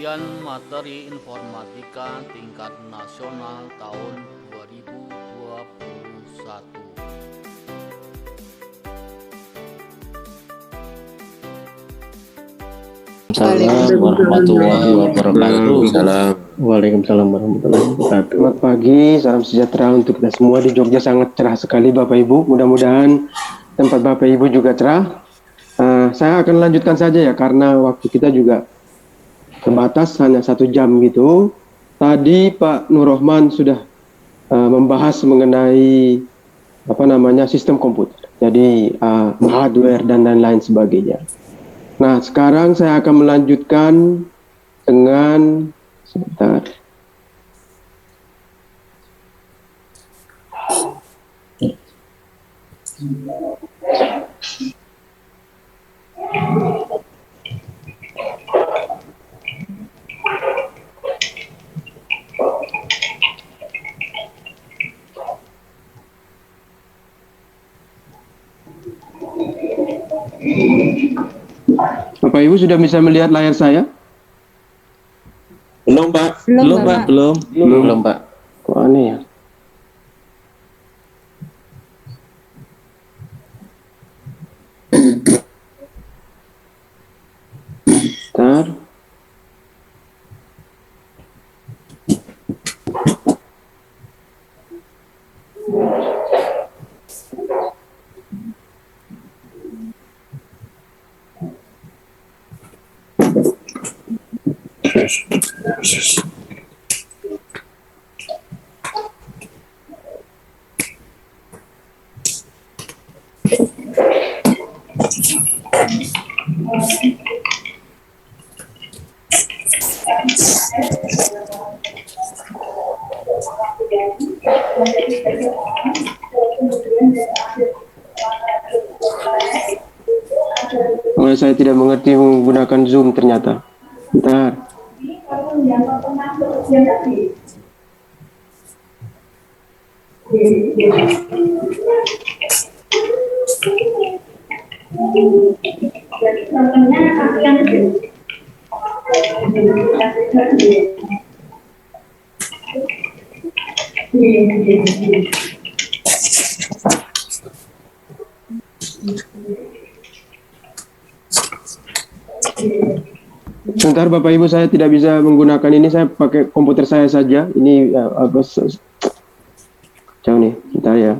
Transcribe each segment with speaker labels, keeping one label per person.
Speaker 1: Ujian materi informatika tingkat nasional tahun 2021.
Speaker 2: Assalamualaikum warahmatullahi wabarakatuh.
Speaker 3: Waalaikumsalam warahmatullahi wabarakatuh. Selamat pagi, salam sejahtera untuk kita semua. Di Jogja sangat cerah sekali Bapak Ibu. Mudah-mudahan tempat Bapak Ibu juga cerah. Saya akan lanjutkan saja ya, karena waktu kita juga terbatas, hanya 1 jam gitu. Tadi Pak Nur Rohman sudah membahas mengenai sistem komputer. Jadi hardware dan lain-lain sebagainya. Nah, sekarang saya akan melanjutkan dengan sebentar. Bapak Ibu sudah bisa melihat layar saya?
Speaker 2: Belum Pak,
Speaker 3: Belum Pak. Kok aneh ya? Bentar. Oh, saya tidak mengerti menggunakan Zoom ternyata. Bentar. Sebentar Bapak Ibu, saya tidak bisa menggunakan ini, saya pakai komputer saya saja. Ini agak jauh nih, bentar ya.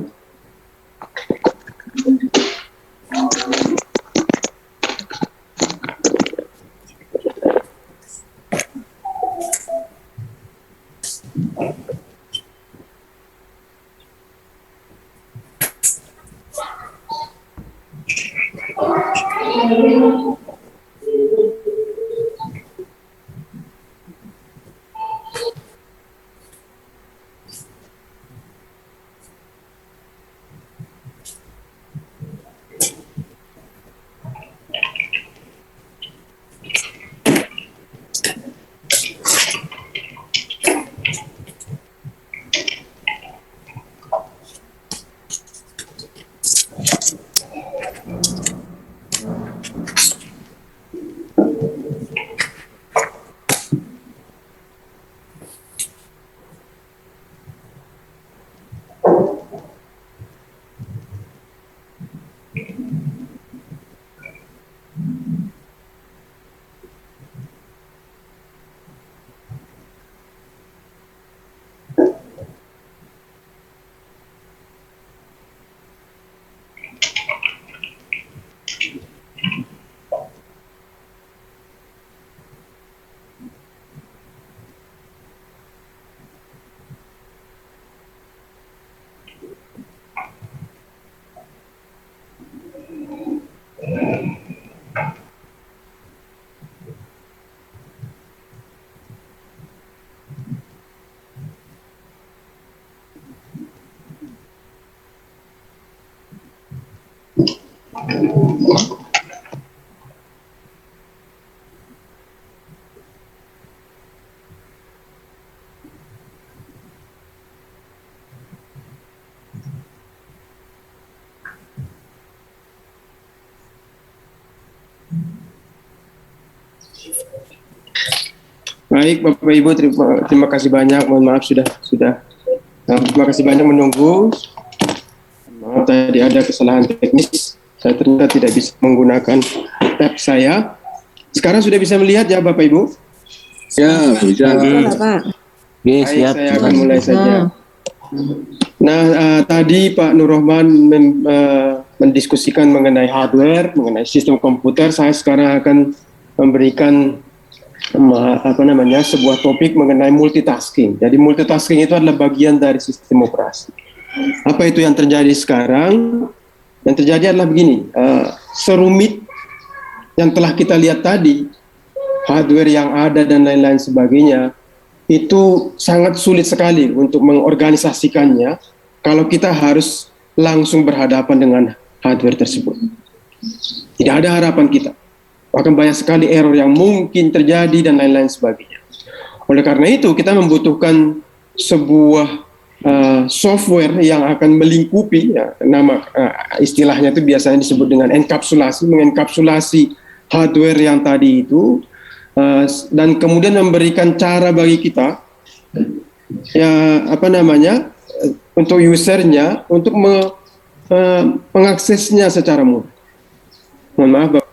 Speaker 3: Baik, Bapak Ibu, terima kasih banyak. Mohon maaf sudah. Terima kasih banyak menunggu. Maaf tadi ada kesalahan teknis. Saya ternyata tidak bisa menggunakan tab saya. Sekarang sudah bisa melihat ya Bapak Ibu?
Speaker 2: Ya, bisa.
Speaker 4: Pak.
Speaker 2: Oke,
Speaker 3: Baik,
Speaker 2: siap.
Speaker 3: saya akan mulai saja. Nah, tadi Pak Nur Rahman mendiskusikan mengenai hardware, mengenai sistem komputer. Saya sekarang akan memberikan sebuah topik mengenai multitasking. Jadi multitasking itu adalah bagian dari sistem operasi. Apa itu yang terjadi sekarang? Yang terjadi adalah begini, serumit yang telah kita lihat tadi, hardware yang ada dan lain-lain sebagainya, itu sangat sulit sekali untuk mengorganisasikannya kalau kita harus langsung berhadapan dengan hardware tersebut. Tidak ada harapan kita. Bahkan banyak sekali error yang mungkin terjadi dan lain-lain sebagainya. Oleh karena itu, kita membutuhkan sebuah software yang akan melingkupi, ya, nama istilahnya itu biasanya disebut dengan enkapsulasi, mengenkapsulasi hardware yang tadi itu, dan kemudian memberikan cara bagi kita, ya untuk usernya untuk mengaksesnya secara mudah. Mohon maaf, Bapak.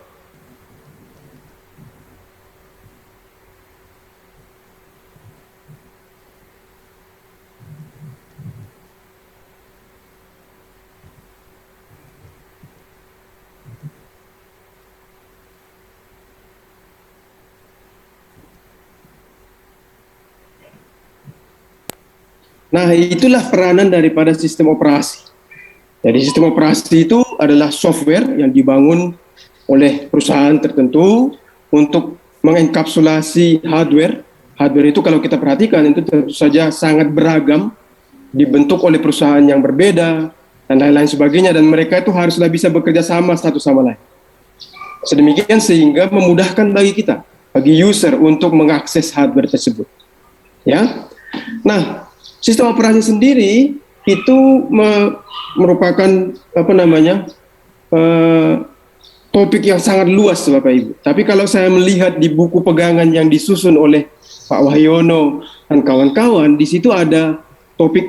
Speaker 3: Nah, itulah peranan daripada sistem operasi. Jadi sistem operasi itu adalah software yang dibangun oleh perusahaan tertentu untuk mengenkapsulasi hardware. Hardware itu kalau kita perhatikan itu tentu saja sangat beragam, dibentuk oleh perusahaan yang berbeda dan lain-lain sebagainya, dan mereka itu haruslah bisa bekerja sama satu sama lain. Sedemikian sehingga memudahkan bagi kita, bagi user untuk mengakses hardware tersebut. Ya. Nah, sistem operasi sendiri itu merupakan topik yang sangat luas, Bapak Ibu. Tapi kalau saya melihat di buku pegangan yang disusun oleh Pak Wahyono dan kawan-kawan, di situ ada topik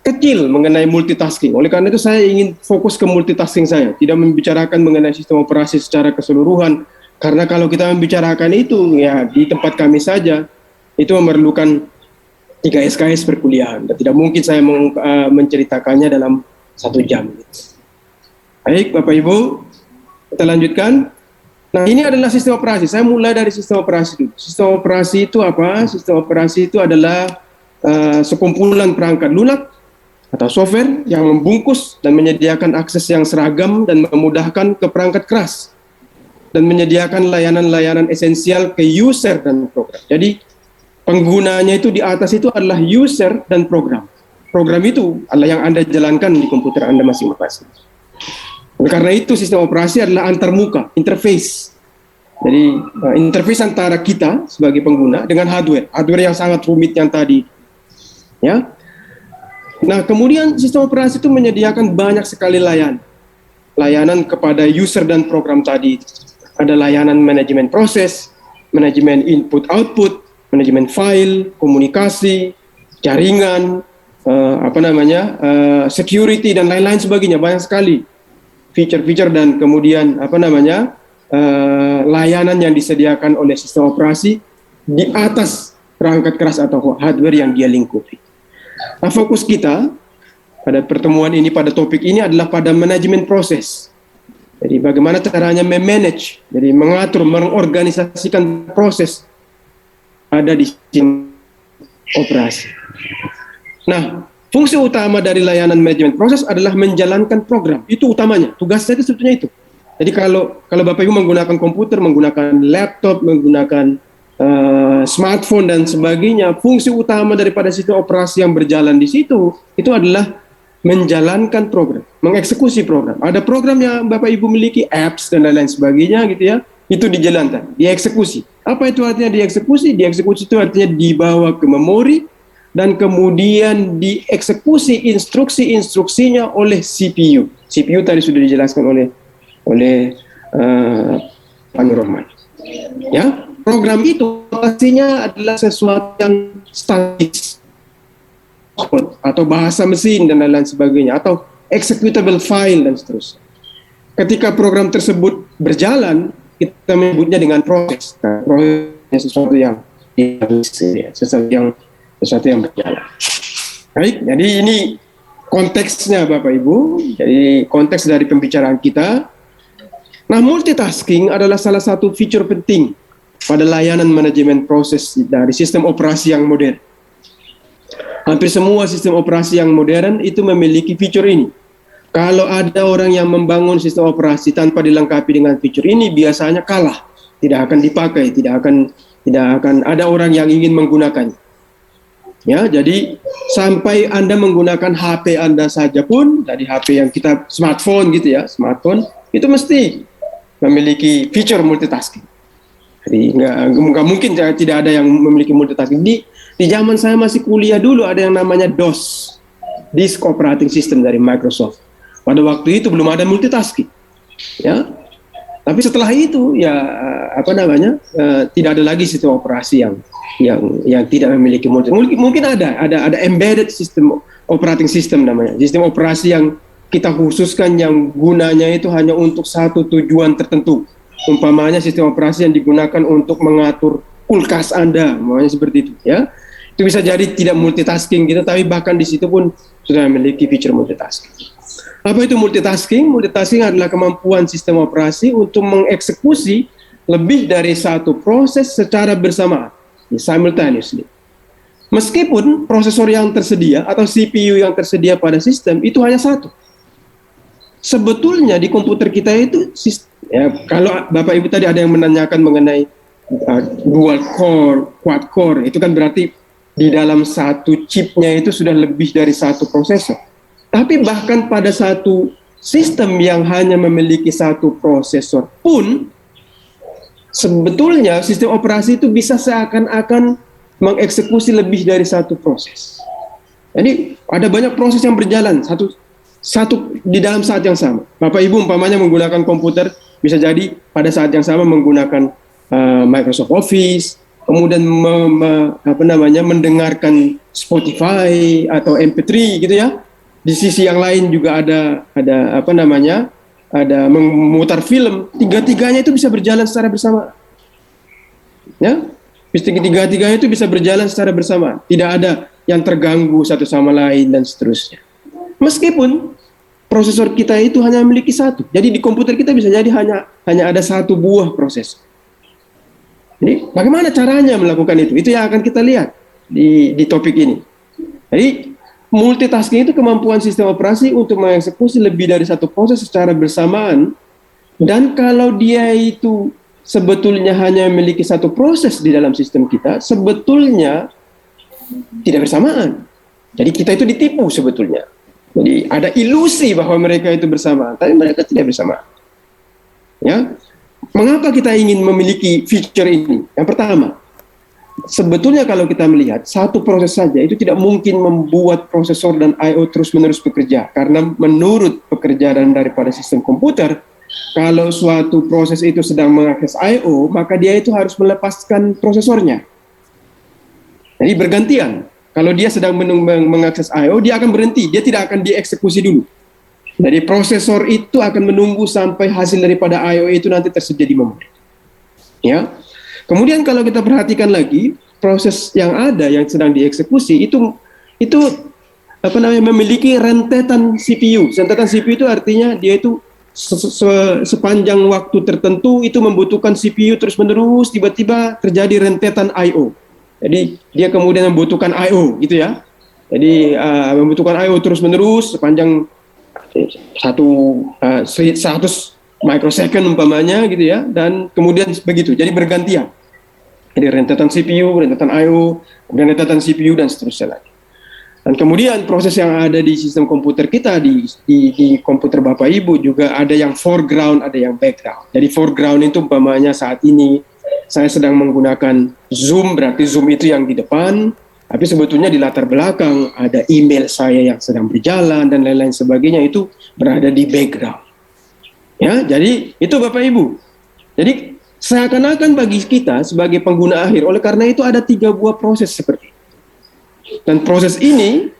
Speaker 3: kecil mengenai multitasking. Oleh karena itu saya ingin fokus ke multitasking saya, tidak membicarakan mengenai sistem operasi secara keseluruhan. Karena kalau kita membicarakan itu, ya di tempat kami saja, itu memerlukan 3 SKS perkuliahan, dan tidak mungkin saya menceritakannya dalam 1 jam. Baik, Bapak Ibu, kita lanjutkan. Nah, ini adalah sistem operasi. Saya mulai dari sistem operasi dulu. Sistem operasi itu apa? Sistem operasi itu adalah sekumpulan perangkat lunak atau software yang membungkus dan menyediakan akses yang seragam dan memudahkan ke perangkat keras dan menyediakan layanan-layanan esensial ke user dan program. Jadi penggunanya itu di atas itu adalah user dan program. Program itu adalah yang Anda jalankan di komputer Anda masing-masing. Karena itu sistem operasi adalah antarmuka, interface. Jadi interface antara kita sebagai pengguna dengan hardware yang sangat rumit yang tadi. Ya. Nah, kemudian sistem operasi itu menyediakan banyak sekali layanan kepada user dan program tadi. Ada layanan manajemen proses, manajemen input-output, manajemen file, komunikasi, jaringan, security dan lain-lain sebagainya, banyak sekali feature-feature dan kemudian layanan yang disediakan oleh sistem operasi di atas perangkat keras atau hardware yang dia lingkupi. Nah, fokus kita pada pertemuan ini, pada topik ini adalah pada manajemen proses. Jadi bagaimana caranya memanage, jadi mengatur, mengorganisasikan proses ada di sistem operasi. Nah, fungsi utama dari layanan manajemen proses adalah menjalankan program. Itu utamanya, tugasnya itu sebetulnya itu. Jadi kalau Bapak Ibu menggunakan komputer, menggunakan laptop, menggunakan smartphone dan sebagainya, fungsi utama daripada sistem operasi yang berjalan di situ itu adalah menjalankan program, mengeksekusi program. Ada program yang Bapak Ibu miliki, apps dan lain-lain sebagainya gitu ya. Itu dijalankan, dieksekusi. Apa itu artinya dieksekusi? Dieksekusi itu artinya dibawa ke memori dan kemudian dieksekusi instruksi-instruksinya oleh CPU. CPU tadi sudah dijelaskan oleh Pak Nur Rahman. Ya. program itu pastinya adalah sesuatu yang statis atau bahasa mesin dan lain-lain sebagainya, atau executable file dan seterusnya. Ketika program tersebut berjalan, kita menyebutnya dengan proses. Nah, prosesnya sesuatu yang berjalan. Baik, jadi ini konteksnya Bapak Ibu. Jadi konteks dari pembicaraan kita. Nah, multitasking adalah salah satu fitur penting pada layanan manajemen proses dari sistem operasi yang modern. Hampir semua sistem operasi yang modern itu memiliki fitur ini. Kalau ada orang yang membangun sistem operasi tanpa dilengkapi dengan fitur ini, biasanya kalah, tidak akan dipakai, tidak akan ada orang yang ingin menggunakannya. Ya, jadi sampai Anda menggunakan HP Anda saja pun, dari HP yang kita smartphone gitu ya, smartphone itu mesti memiliki fitur multitasking. Jadi nggak mungkin tidak ada yang memiliki multitasking. Di zaman saya masih kuliah dulu ada yang namanya DOS, Disk Operating System dari Microsoft. Pada waktu itu belum ada multitasking, ya. Tapi setelah itu ya tidak ada lagi sistem operasi yang tidak memiliki multitasking. Mungkin ada embedded system operating system namanya, sistem operasi yang kita khususkan yang gunanya itu hanya untuk satu tujuan tertentu. Umpamanya sistem operasi yang digunakan untuk mengatur kulkas Anda, makanya seperti itu, ya. Itu bisa jadi tidak multitasking gitu, tapi bahkan di situ pun sudah memiliki fitur multitasking. Apa itu multitasking? Multitasking adalah kemampuan sistem operasi untuk mengeksekusi lebih dari satu proses secara bersamaan, simultaneously. Meskipun prosesor yang tersedia atau CPU yang tersedia pada sistem itu hanya satu. Sebetulnya di komputer kita itu, ya, kalau Bapak Ibu tadi ada yang menanyakan mengenai dual core, quad core, itu kan berarti di dalam satu chipnya itu sudah lebih dari satu prosesor. Tapi bahkan pada satu sistem yang hanya memiliki satu prosesor pun, sebetulnya sistem operasi itu bisa seakan-akan mengeksekusi lebih dari satu proses. Jadi ada banyak proses yang berjalan satu di dalam saat yang sama. Bapak Ibu umpamanya menggunakan komputer, bisa jadi pada saat yang sama menggunakan Microsoft Office, kemudian mendengarkan Spotify atau MP3 gitu ya. Di sisi yang lain juga ada memutar film. Tiga-tiganya itu bisa berjalan secara bersama. Ya, tiga-tiganya itu bisa berjalan secara bersama. Tidak ada yang terganggu satu sama lain dan seterusnya. Meskipun prosesor kita itu hanya memiliki satu. Jadi di komputer kita bisa jadi hanya ada satu buah proses. Jadi bagaimana caranya melakukan itu? Itu yang akan kita lihat di topik ini. Jadi multitasking itu kemampuan sistem operasi untuk mengeksekusi lebih dari satu proses secara bersamaan, dan kalau dia itu sebetulnya hanya memiliki satu proses di dalam sistem kita, sebetulnya tidak bersamaan. Jadi kita itu ditipu sebetulnya. Jadi ada ilusi bahwa mereka itu bersamaan, tapi mereka tidak bersamaan. Ya, mengapa kita ingin memiliki fitur ini? Yang pertama, sebetulnya kalau kita melihat satu proses saja itu tidak mungkin membuat prosesor dan I/O terus-menerus bekerja, karena menurut pekerjaan daripada sistem komputer, kalau suatu proses itu sedang mengakses I/O, maka dia itu harus melepaskan prosesornya. Jadi bergantian. Kalau dia sedang mengakses I/O, dia akan berhenti, dia tidak akan dieksekusi dulu. Jadi prosesor itu akan menunggu sampai hasil daripada I/O itu nanti tersedia di memori. Ya. Kemudian kalau kita perhatikan lagi, proses yang ada yang sedang dieksekusi itu memiliki rentetan CPU. Rentetan CPU itu artinya dia itu sepanjang waktu tertentu itu membutuhkan CPU terus-menerus, tiba-tiba terjadi rentetan I/O. Jadi dia kemudian membutuhkan I/O gitu ya. Jadi membutuhkan I/O terus-menerus sepanjang 100 microsecond umpamanya gitu ya, dan kemudian begitu. Jadi bergantian. Jadi rentetan CPU, rentetan I/O, kemudian rentetan CPU dan seterusnya lagi. Dan kemudian proses yang ada di sistem komputer kita, di komputer Bapak Ibu juga ada yang foreground, ada yang background. Jadi foreground itu umpamanya saat ini saya sedang menggunakan Zoom, berarti Zoom itu yang di depan, tapi sebetulnya di latar belakang ada email saya yang sedang berjalan dan lain-lain sebagainya, itu berada di background. Ya, jadi itu Bapak Ibu. Jadi seakan-akan bagi kita sebagai pengguna akhir, oleh karena itu ada 3 buah proses seperti itu. Dan proses ini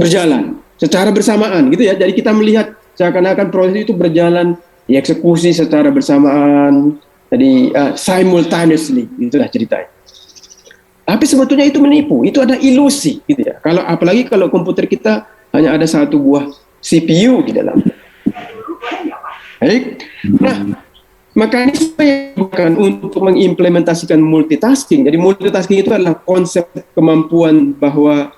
Speaker 3: berjalan secara bersamaan gitu ya. Jadi kita melihat seakan-akan proses itu berjalan, dieksekusi secara bersamaan, jadi simultaneously, itulah ceritanya. Tapi sebetulnya itu menipu, itu ada ilusi gitu ya. Apalagi kalau komputer kita hanya ada 1 buah CPU di dalam. Baik. Nah, mekanisme yang digunakan untuk mengimplementasikan multitasking. Jadi multitasking itu adalah konsep kemampuan bahwa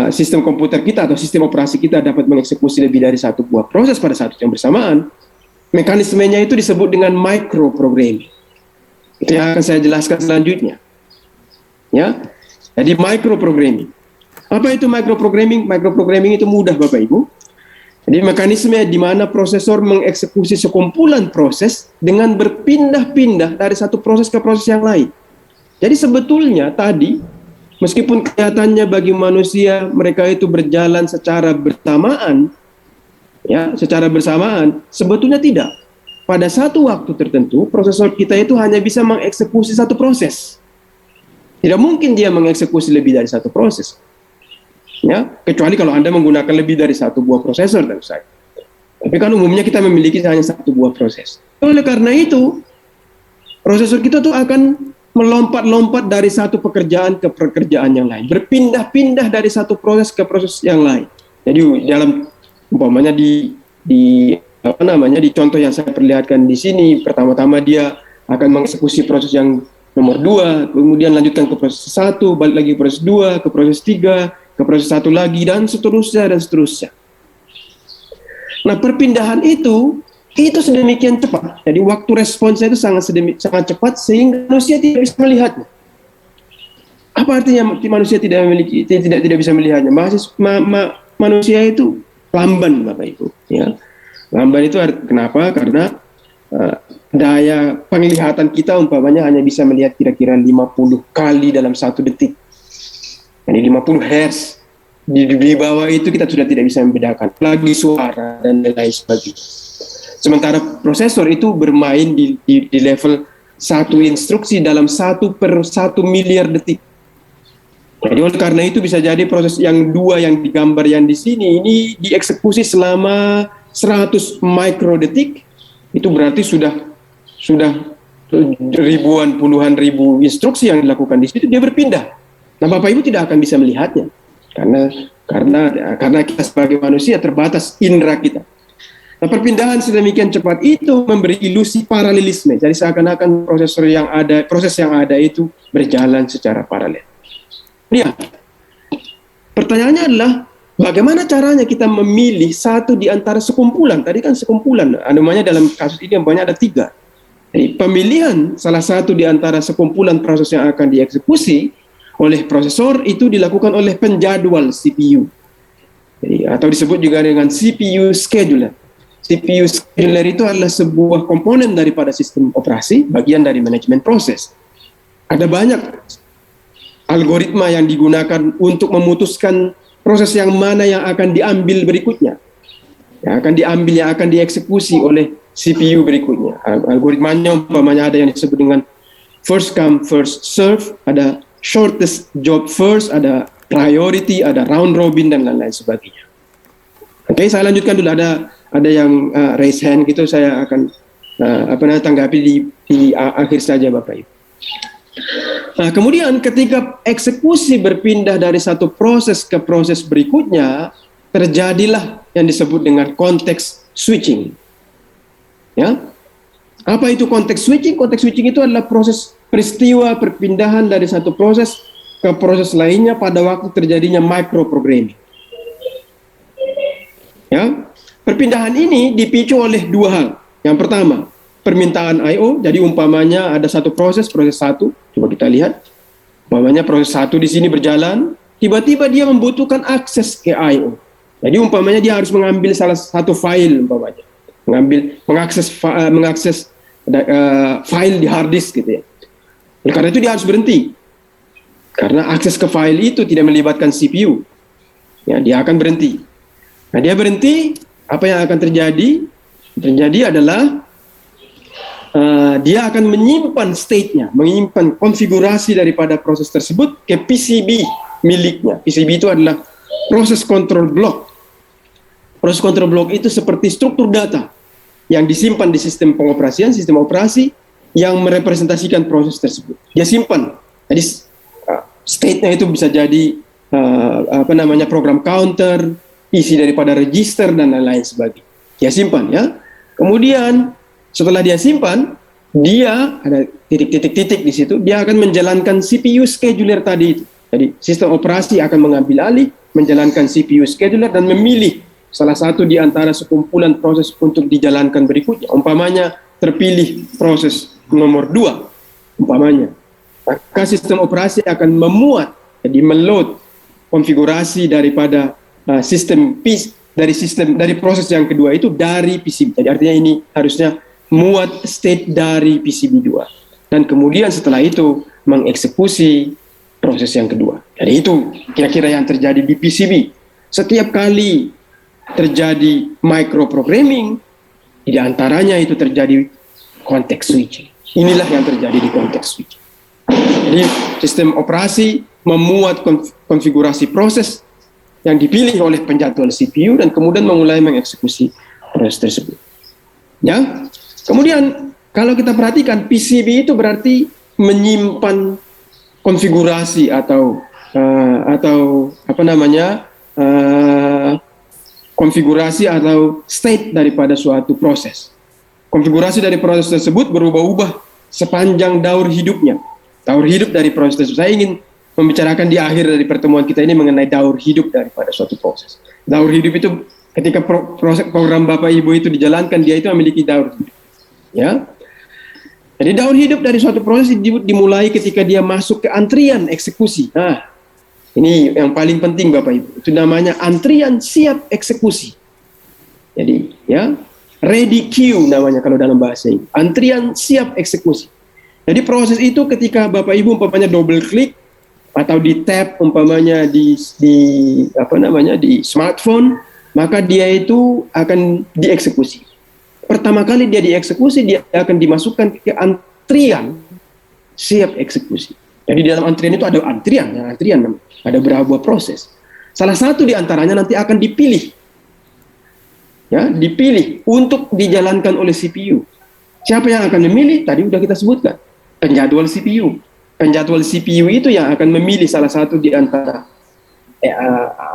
Speaker 3: sistem komputer kita atau sistem operasi kita dapat mengeksekusi lebih dari 1 buah proses pada saat yang bersamaan. Mekanismenya itu disebut dengan microprogramming. Itu yang akan saya jelaskan selanjutnya. Ya, jadi microprogramming. Apa itu microprogramming? Microprogramming itu mudah Bapak Ibu. Jadi mekanisme di mana prosesor mengeksekusi sekumpulan proses dengan berpindah-pindah dari satu proses ke proses yang lain. Jadi sebetulnya tadi, meskipun kelihatannya bagi manusia mereka itu berjalan secara bersamaan, ya, secara bersamaan, sebetulnya tidak. Pada satu waktu tertentu, prosesor kita itu hanya bisa mengeksekusi 1 proses. Tidak mungkin dia mengeksekusi lebih dari 1 proses. Ya, kecuali kalau Anda menggunakan lebih dari 1 buah prosesor tentu saja. Tapi kan umumnya kita memiliki hanya 1 buah proses. Oleh karena itu, prosesor kita tuh akan melompat-lompat dari satu pekerjaan ke pekerjaan yang lain, berpindah-pindah dari satu proses ke proses yang lain. Jadi dalam umpamanya di contoh yang saya perlihatkan di sini, pertama-tama dia akan mengeksekusi proses yang nomor 2, kemudian lanjutkan ke proses 1, balik lagi ke proses 2, ke proses 3, ke proses 1 lagi, dan seterusnya dan seterusnya. Nah, perpindahan itu sedemikian cepat. Jadi waktu responsnya itu sangat cepat sehingga manusia tidak bisa melihatnya. Apa artinya manusia tidak bisa melihatnya? Manusia itu lamban, Bapak Ibu. Ya, lamban itu kenapa? Karena daya penglihatan kita umpamanya hanya bisa melihat kira-kira 50 kali dalam 1 detik. Jadi 50 Hz. Di bawah itu kita sudah tidak bisa membedakan lagi suara dan lain sebagainya. Sementara prosesor itu bermain di level 1 instruksi dalam 1/1 miliar detik. Jadi oleh karena itu bisa jadi proses yang 2 yang digambar yang di sini ini dieksekusi selama 100 mikrodetik. Itu berarti sudah ribuan, puluhan ribu instruksi yang dilakukan di situ, dia berpindah. Nah, Bapak Ibu tidak akan bisa melihatnya karena kita sebagai manusia terbatas indera kita. Nah, perpindahan sedemikian cepat itu memberi ilusi paralelisme. Jadi seakan-akan proses yang ada itu berjalan secara paralel. Ya. Pertanyaannya adalah bagaimana caranya kita memilih satu di antara sekumpulan? Tadi kan sekumpulan, namanya dalam kasus ini namanya ada 3. Jadi pemilihan salah satu di antara sekumpulan proses yang akan dieksekusi oleh prosesor itu dilakukan oleh penjadwal CPU. Jadi, atau disebut juga dengan CPU scheduler. CPU scheduler itu adalah sebuah komponen daripada sistem operasi, bagian dari manajemen proses. Ada banyak algoritma yang digunakan untuk memutuskan proses yang mana yang akan diambil berikutnya. Yang akan dieksekusi oleh CPU berikutnya. Algoritmanya umpamanya ada yang disebut dengan first come, first serve, ada shortest job first, ada priority, ada round robin, dan lain-lain sebagainya. Oke, saya lanjutkan dulu. Ada yang raise hand gitu, saya akan tanggapi di akhir saja Bapak Ibu. Nah, kemudian ketika eksekusi berpindah dari satu proses ke proses berikutnya, terjadilah yang disebut dengan konteks switching. Ya, apa itu konteks switching? Konteks switching itu adalah proses peristiwa perpindahan dari satu proses ke proses lainnya pada waktu terjadinya microprogramming. Ya, perpindahan ini dipicu oleh 2 hal. Yang pertama, permintaan I/O. Jadi umpamanya ada satu proses 1, coba kita lihat. Umpamanya proses 1 di sini berjalan, tiba-tiba dia membutuhkan akses ke I/O. Jadi umpamanya dia harus mengambil salah satu file umpamanya, mengakses file di hard disk gitu ya. Karena itu dia harus berhenti. Karena akses ke file itu tidak melibatkan CPU. Ya, dia akan berhenti. Nah, dia berhenti, apa yang akan terjadi? Terjadi adalah dia akan menyimpan state-nya, menyimpan konfigurasi daripada proses tersebut ke PCB miliknya. PCB itu adalah proses control block. Proses control block itu seperti struktur data yang disimpan di sistem pengoperasian, sistem operasi yang merepresentasikan proses tersebut. Dia simpan. Jadi state-nya itu bisa jadi program counter, isi daripada register dan lain-lain sebagainya. Dia simpan ya. Kemudian setelah dia simpan, dia ada titik-titik di situ, dia akan menjalankan CPU scheduler tadi itu. Jadi sistem operasi akan mengambil alih, menjalankan CPU scheduler dan memilih salah satu di antara sekumpulan proses untuk dijalankan berikutnya. Umpamanya terpilih proses nomor 2, umpamanya. Maka sistem operasi akan memuat, jadi meload konfigurasi daripada dari proses yang kedua itu dari PCB. Jadi artinya ini harusnya muat state dari PCB 2. Dan kemudian setelah itu mengeksekusi proses yang kedua. Jadi itu kira-kira yang terjadi di PCB. Setiap kali terjadi microprogramming, di antaranya itu terjadi context switching. Inilah yang terjadi di context switching. Jadi sistem operasi memuat konfigurasi proses yang dipilih oleh penjadwal CPU dan kemudian memulai mengeksekusi proses tersebut. Ya. Kemudian kalau kita perhatikan PCB itu berarti menyimpan konfigurasi atau konfigurasi atau state daripada suatu proses. Konfigurasi dari proses tersebut berubah-ubah sepanjang daur hidupnya. Daur hidup dari proses tersebut. Saya ingin membicarakan di akhir dari pertemuan kita ini mengenai daur hidup daripada suatu proses. Daur hidup itu ketika proses program Bapak Ibu itu dijalankan, dia itu memiliki daur hidup. Ya. Jadi daur hidup dari suatu proses dimulai ketika dia masuk ke antrian eksekusi. Nah, ini yang paling penting Bapak Ibu. Itu namanya antrian siap eksekusi. Jadi, ya, ready queue namanya kalau dalam bahasa ini. Antrian siap eksekusi. Jadi proses itu ketika Bapak Ibu umpamanya double klik atau di tap umpamanya di smartphone, maka dia itu akan dieksekusi. Pertama kali dia dieksekusi, dia akan dimasukkan ke antrian siap eksekusi. Jadi di dalam antrian itu ada antrian, ada beberapa proses. Salah satu di antaranya nanti akan dipilih, ya, dipilih untuk dijalankan oleh CPU. Siapa yang akan memilih? Tadi sudah kita sebutkan, penjadwal CPU. Penjadwal CPU itu yang akan memilih salah satu di antara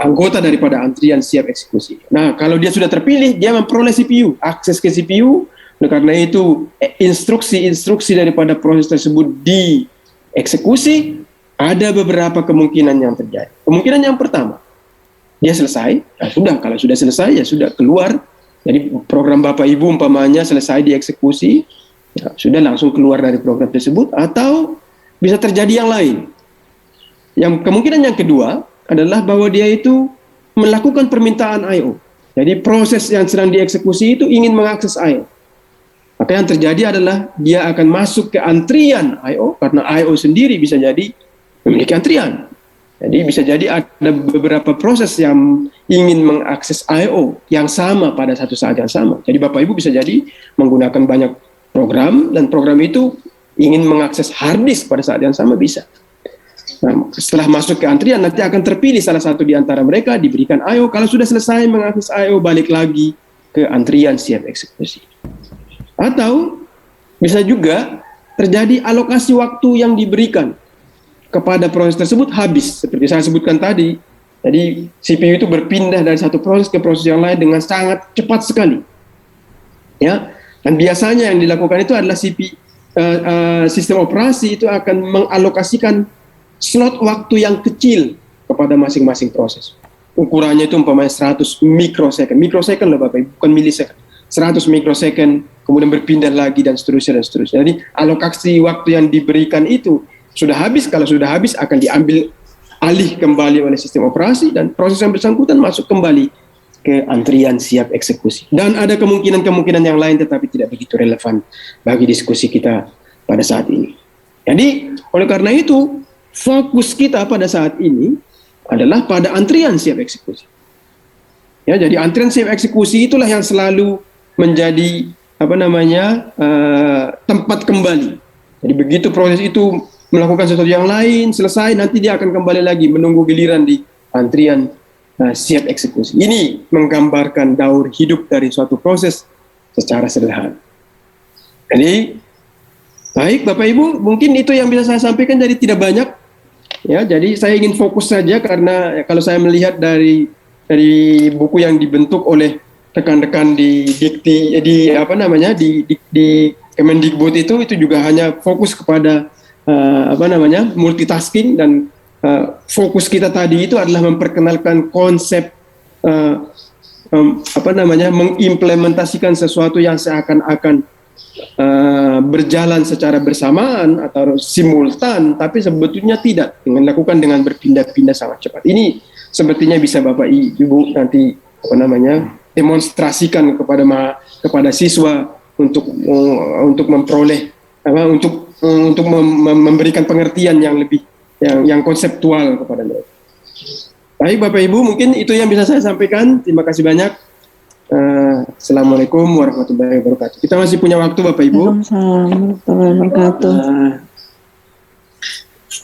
Speaker 3: anggota daripada antrian siap eksekusi. Nah, kalau dia sudah terpilih, dia memperoleh CPU, akses ke CPU. Nah, karena itu instruksi-instruksi daripada proses tersebut dieksekusi, ada beberapa kemungkinan yang terjadi. Kemungkinan yang pertama, dia selesai. Nah, sudah, kalau sudah selesai ya sudah keluar. Jadi program Bapak Ibu umpamanya selesai dieksekusi, ya, sudah langsung keluar dari program tersebut, atau bisa terjadi yang lain. Yang kemungkinan yang kedua adalah bahwa dia itu melakukan permintaan I/O. Jadi proses yang sedang dieksekusi itu ingin mengakses I/O. Maka yang terjadi adalah dia akan masuk ke antrian I/O, karena I/O sendiri bisa jadi memiliki antrian. Jadi bisa jadi ada beberapa proses yang ingin mengakses I/O yang sama pada satu saat yang sama. Jadi Bapak Ibu bisa jadi menggunakan banyak program, dan program itu ingin mengakses hard disk pada saat yang sama bisa. Nah, setelah masuk ke antrian nanti akan terpilih salah satu di antara mereka, diberikan I/O. Kalau sudah selesai mengakses I/O, balik lagi ke antrian siap eksekusi. Atau bisa juga terjadi alokasi waktu yang diberikan kepada proses tersebut habis. Seperti saya sebutkan tadi, jadi CPU itu berpindah dari satu proses ke proses yang lain dengan sangat cepat sekali. Ya, dan biasanya yang dilakukan itu adalah sistem operasi itu akan mengalokasikan slot waktu yang kecil kepada masing-masing proses. Ukurannya itu umpamanya 100 mikrosecond. Mikrosecond loh Bapak Ibu, bukan milisecond. 100 mikrosecond, kemudian berpindah lagi dan seterusnya dan seterusnya. Jadi alokasi waktu yang diberikan itu sudah habis. Kalau sudah habis akan diambil alih kembali oleh sistem operasi dan proses yang bersangkutan masuk kembali ke antrian siap eksekusi. Dan ada kemungkinan-kemungkinan yang lain tetapi tidak begitu relevan bagi diskusi kita pada saat ini. Jadi oleh karena itu fokus kita pada saat ini adalah pada antrian siap eksekusi. Ya, jadi antrian siap eksekusi itulah yang selalu menjadi tempat kembali. Jadi begitu proses itu melakukan sesuatu yang lain selesai, nanti dia akan kembali lagi menunggu giliran di antrian siap eksekusi. Ini menggambarkan daur hidup dari suatu proses secara sederhana. Jadi baik Bapak Ibu, mungkin itu yang bisa saya sampaikan, jadi tidak banyak. Ya, jadi saya ingin fokus saja karena kalau saya melihat dari buku yang dibentuk oleh rekan-rekan di Kemendikbud itu juga hanya fokus kepada multitasking, dan fokus kita tadi itu adalah memperkenalkan konsep mengimplementasikan sesuatu yang seakan-akan berjalan secara bersamaan atau simultan, tapi sebetulnya tidak, dilakukan dengan berpindah-pindah sangat cepat. Ini sepertinya bisa Bapak Ibu nanti demonstrasikan kepada siswa untuk memperoleh untuk memberikan pengertian yang lebih yang konseptual kepada mereka. Baik Bapak Ibu, mungkin itu yang bisa saya sampaikan. Terima kasih banyak. Assalamualaikum warahmatullahi wabarakatuh. Kita masih punya waktu Bapak Ibu.
Speaker 4: Waalaikumsalam warahmatullahi wabarakatuh.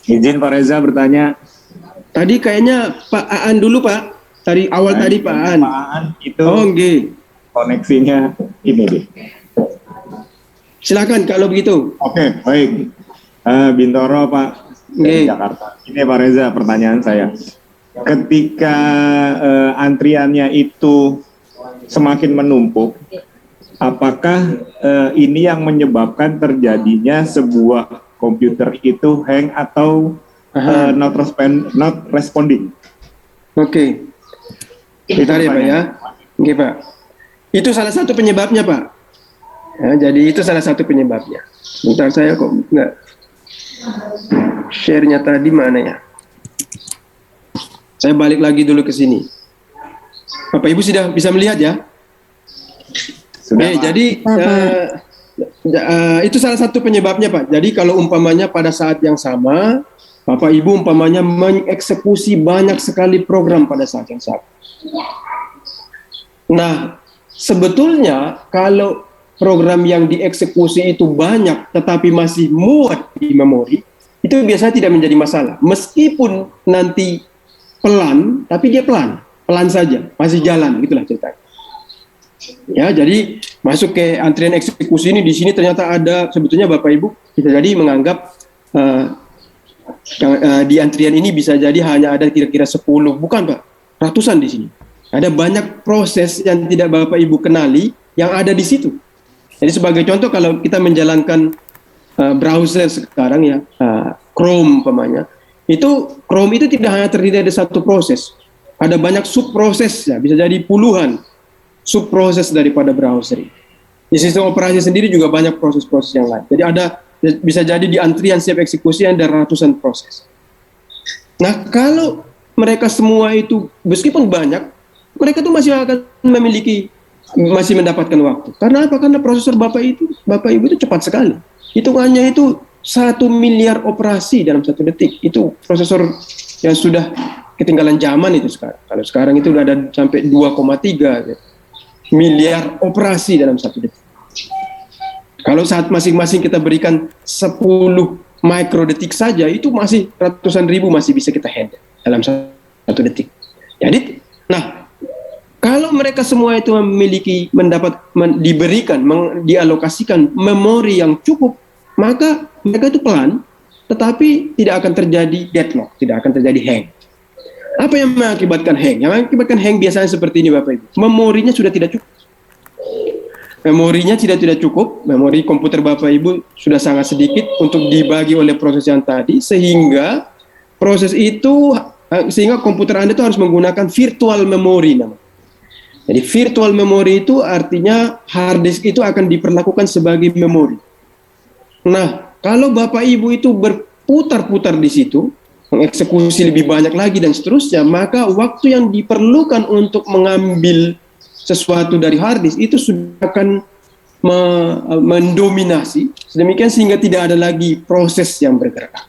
Speaker 5: Izin Pak Reza bertanya.
Speaker 3: Tadi kayaknya Pak Aan dulu Pak. Tadi awal tadi Pak Aan.
Speaker 5: Pak Aan itu
Speaker 3: koneksinya
Speaker 5: ini deh.
Speaker 3: Silakan kalau begitu.
Speaker 5: Oke, baik. Bintoro Pak dari Jakarta. Ini Pak Reza, pertanyaan saya. Ketika antriannya itu semakin menumpuk, apakah ini yang menyebabkan terjadinya sebuah komputer itu hang atau not responding?
Speaker 3: Oke. Bentar ya Pak ya. Oke Pak. Itu salah satu penyebabnya Pak. Ya, jadi itu salah satu penyebabnya. Bentar, saya kok nggak share-nya tadi mana ya? Saya balik lagi dulu ke sini. Bapak Ibu sudah bisa melihat ya? Sudah. Jadi itu salah satu penyebabnya Pak. Jadi kalau umpamanya pada saat yang sama, Bapak Ibu umpamanya mengeksekusi banyak sekali program pada saat yang sama. Nah, sebetulnya kalau program yang dieksekusi itu banyak tetapi masih muat di memori, itu biasanya tidak menjadi masalah. Meskipun nanti pelan, tapi dia pelan saja, masih jalan, gitulah ceritanya. Ya, jadi masuk ke antrian eksekusi ini, di sini ternyata ada, sebetulnya Bapak Ibu kita jadi menganggap di antrian ini bisa jadi hanya ada kira-kira 10, bukan Pak, ratusan di sini. Ada banyak proses yang tidak Bapak Ibu kenali yang ada di situ. Jadi sebagai contoh, kalau kita menjalankan browser sekarang ya, Chrome umpamanya, Chrome itu tidak hanya terdiri dari satu proses, ada banyak subproses ya, bisa jadi puluhan subproses daripada browser. Di sistem operasi sendiri juga banyak proses-proses yang lain. Jadi bisa jadi di antrian siap eksekusi ada ratusan proses. Nah, kalau mereka semua itu meskipun banyak, mereka itu masih akan masih mendapatkan waktu. Karena apa? Karena prosesor Bapak Ibu itu cepat sekali. Hitungannya itu 1 miliar operasi dalam 1 detik. Itu prosesor yang sudah ketinggalan zaman itu sekarang. Kalau sekarang itu sudah ada sampai 2,3 miliar operasi dalam 1 detik. Kalau saat masing-masing kita berikan 10 mikrodetik saja, itu masih ratusan ribu masih bisa kita handle dalam 1 detik. Jadi, kalau mereka semua itu dialokasikan memori yang cukup, maka mereka itu pelan, tetapi tidak akan terjadi deadlock, tidak akan terjadi hang. Apa yang mengakibatkan hang? Yang mengakibatkan hang biasanya seperti ini Bapak Ibu. Memorinya sudah tidak cukup. Memorinya tidak cukup, memori komputer Bapak Ibu sudah sangat sedikit untuk dibagi oleh proses yang tadi, sehingga komputer Anda itu harus menggunakan virtual memory namanya. Jadi virtual memory itu artinya hard disk itu akan diperlakukan sebagai memori. Nah, kalau Bapak Ibu itu berputar-putar di situ, mengeksekusi lebih banyak lagi dan seterusnya, maka waktu yang diperlukan untuk mengambil sesuatu dari hard disk itu sudah akan mendominasi, sedemikian sehingga tidak ada lagi proses yang bergerak.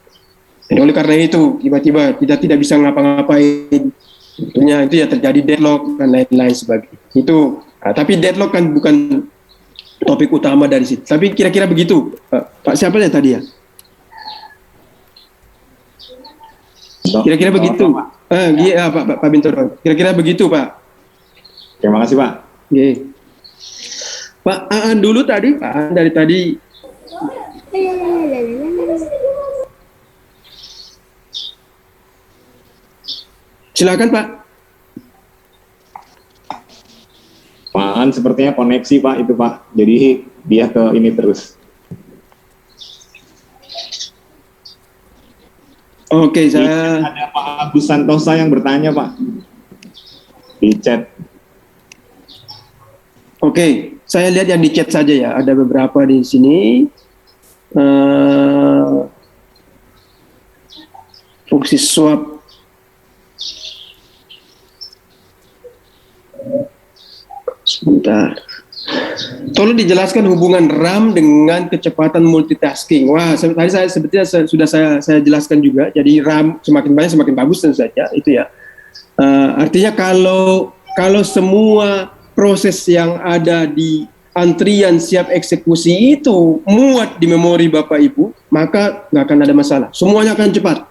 Speaker 3: Dan oleh karena itu, tiba-tiba kita tidak bisa ngapa-ngapain. Tentunya itu ya terjadi deadlock dan lain-lain sebagainya. Tapi deadlock kan bukan topik utama dari situ. Tapi kira-kira begitu, Pak siapa ya tadi ya? Kira-kira begitu. Iya, Pak Bintoro. Kira-kira begitu, Pak.
Speaker 5: Terima kasih, Pak.
Speaker 3: Oke. Pak Aan dulu tadi, Pak Aan dari tadi. Silakan, Pak.
Speaker 5: Pak Aan sepertinya koneksi, Pak, itu, Pak. Jadi dia ke ini terus.
Speaker 3: Oke, saya
Speaker 5: Ada Pak Agus Santosa yang bertanya, Pak. Di chat.
Speaker 3: Oke, saya lihat yang di chat saja ya. Ada beberapa di sini. Fungsi swap. Sebentar. Tolong dijelaskan hubungan RAM dengan kecepatan multitasking. Wah, tadi saya sebetulnya sudah saya jelaskan juga. Jadi RAM semakin banyak semakin bagus tentu saja itu ya. Artinya kalau semua proses yang ada di antrian siap eksekusi itu muat di memori Bapak Ibu, maka nggak akan ada masalah. Semuanya akan cepat.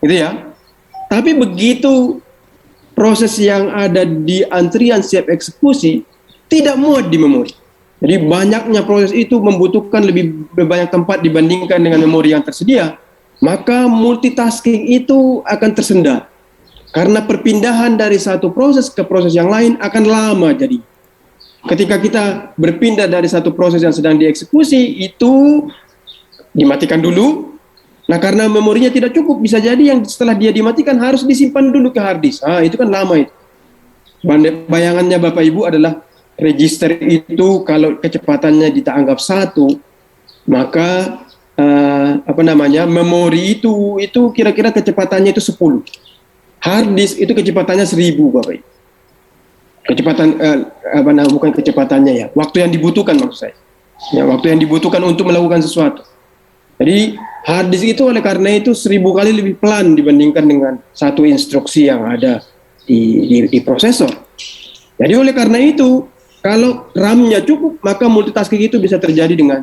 Speaker 3: Gitu ya. Tapi begitu proses yang ada di antrian siap eksekusi tidak muat di memori. Jadi banyaknya proses itu membutuhkan lebih banyak tempat dibandingkan dengan memori yang tersedia, maka multitasking itu akan tersendat. Karena perpindahan dari satu proses ke proses yang lain akan lama jadi. Ketika kita berpindah dari satu proses yang sedang dieksekusi, itu dimatikan dulu. Nah, karena memorinya tidak cukup, bisa jadi yang setelah dia dimatikan harus disimpan dulu ke hard disk. Itu kan lama itu. Bayangannya Bapak Ibu adalah register itu kalau kecepatannya kita anggap 1, maka memori itu kira-kira kecepatannya itu 10. Hard disk itu kecepatannya 1000, Bapak Ibu. Kecepatan bukan kecepatannya ya, waktu yang dibutuhkan maksud saya. Ya, waktu yang dibutuhkan untuk melakukan sesuatu. Jadi hard disk itu oleh karena itu 1000 kali lebih pelan dibandingkan dengan satu instruksi yang ada di prosesor. Jadi oleh karena itu kalau RAM-nya cukup, maka multitasking itu bisa terjadi dengan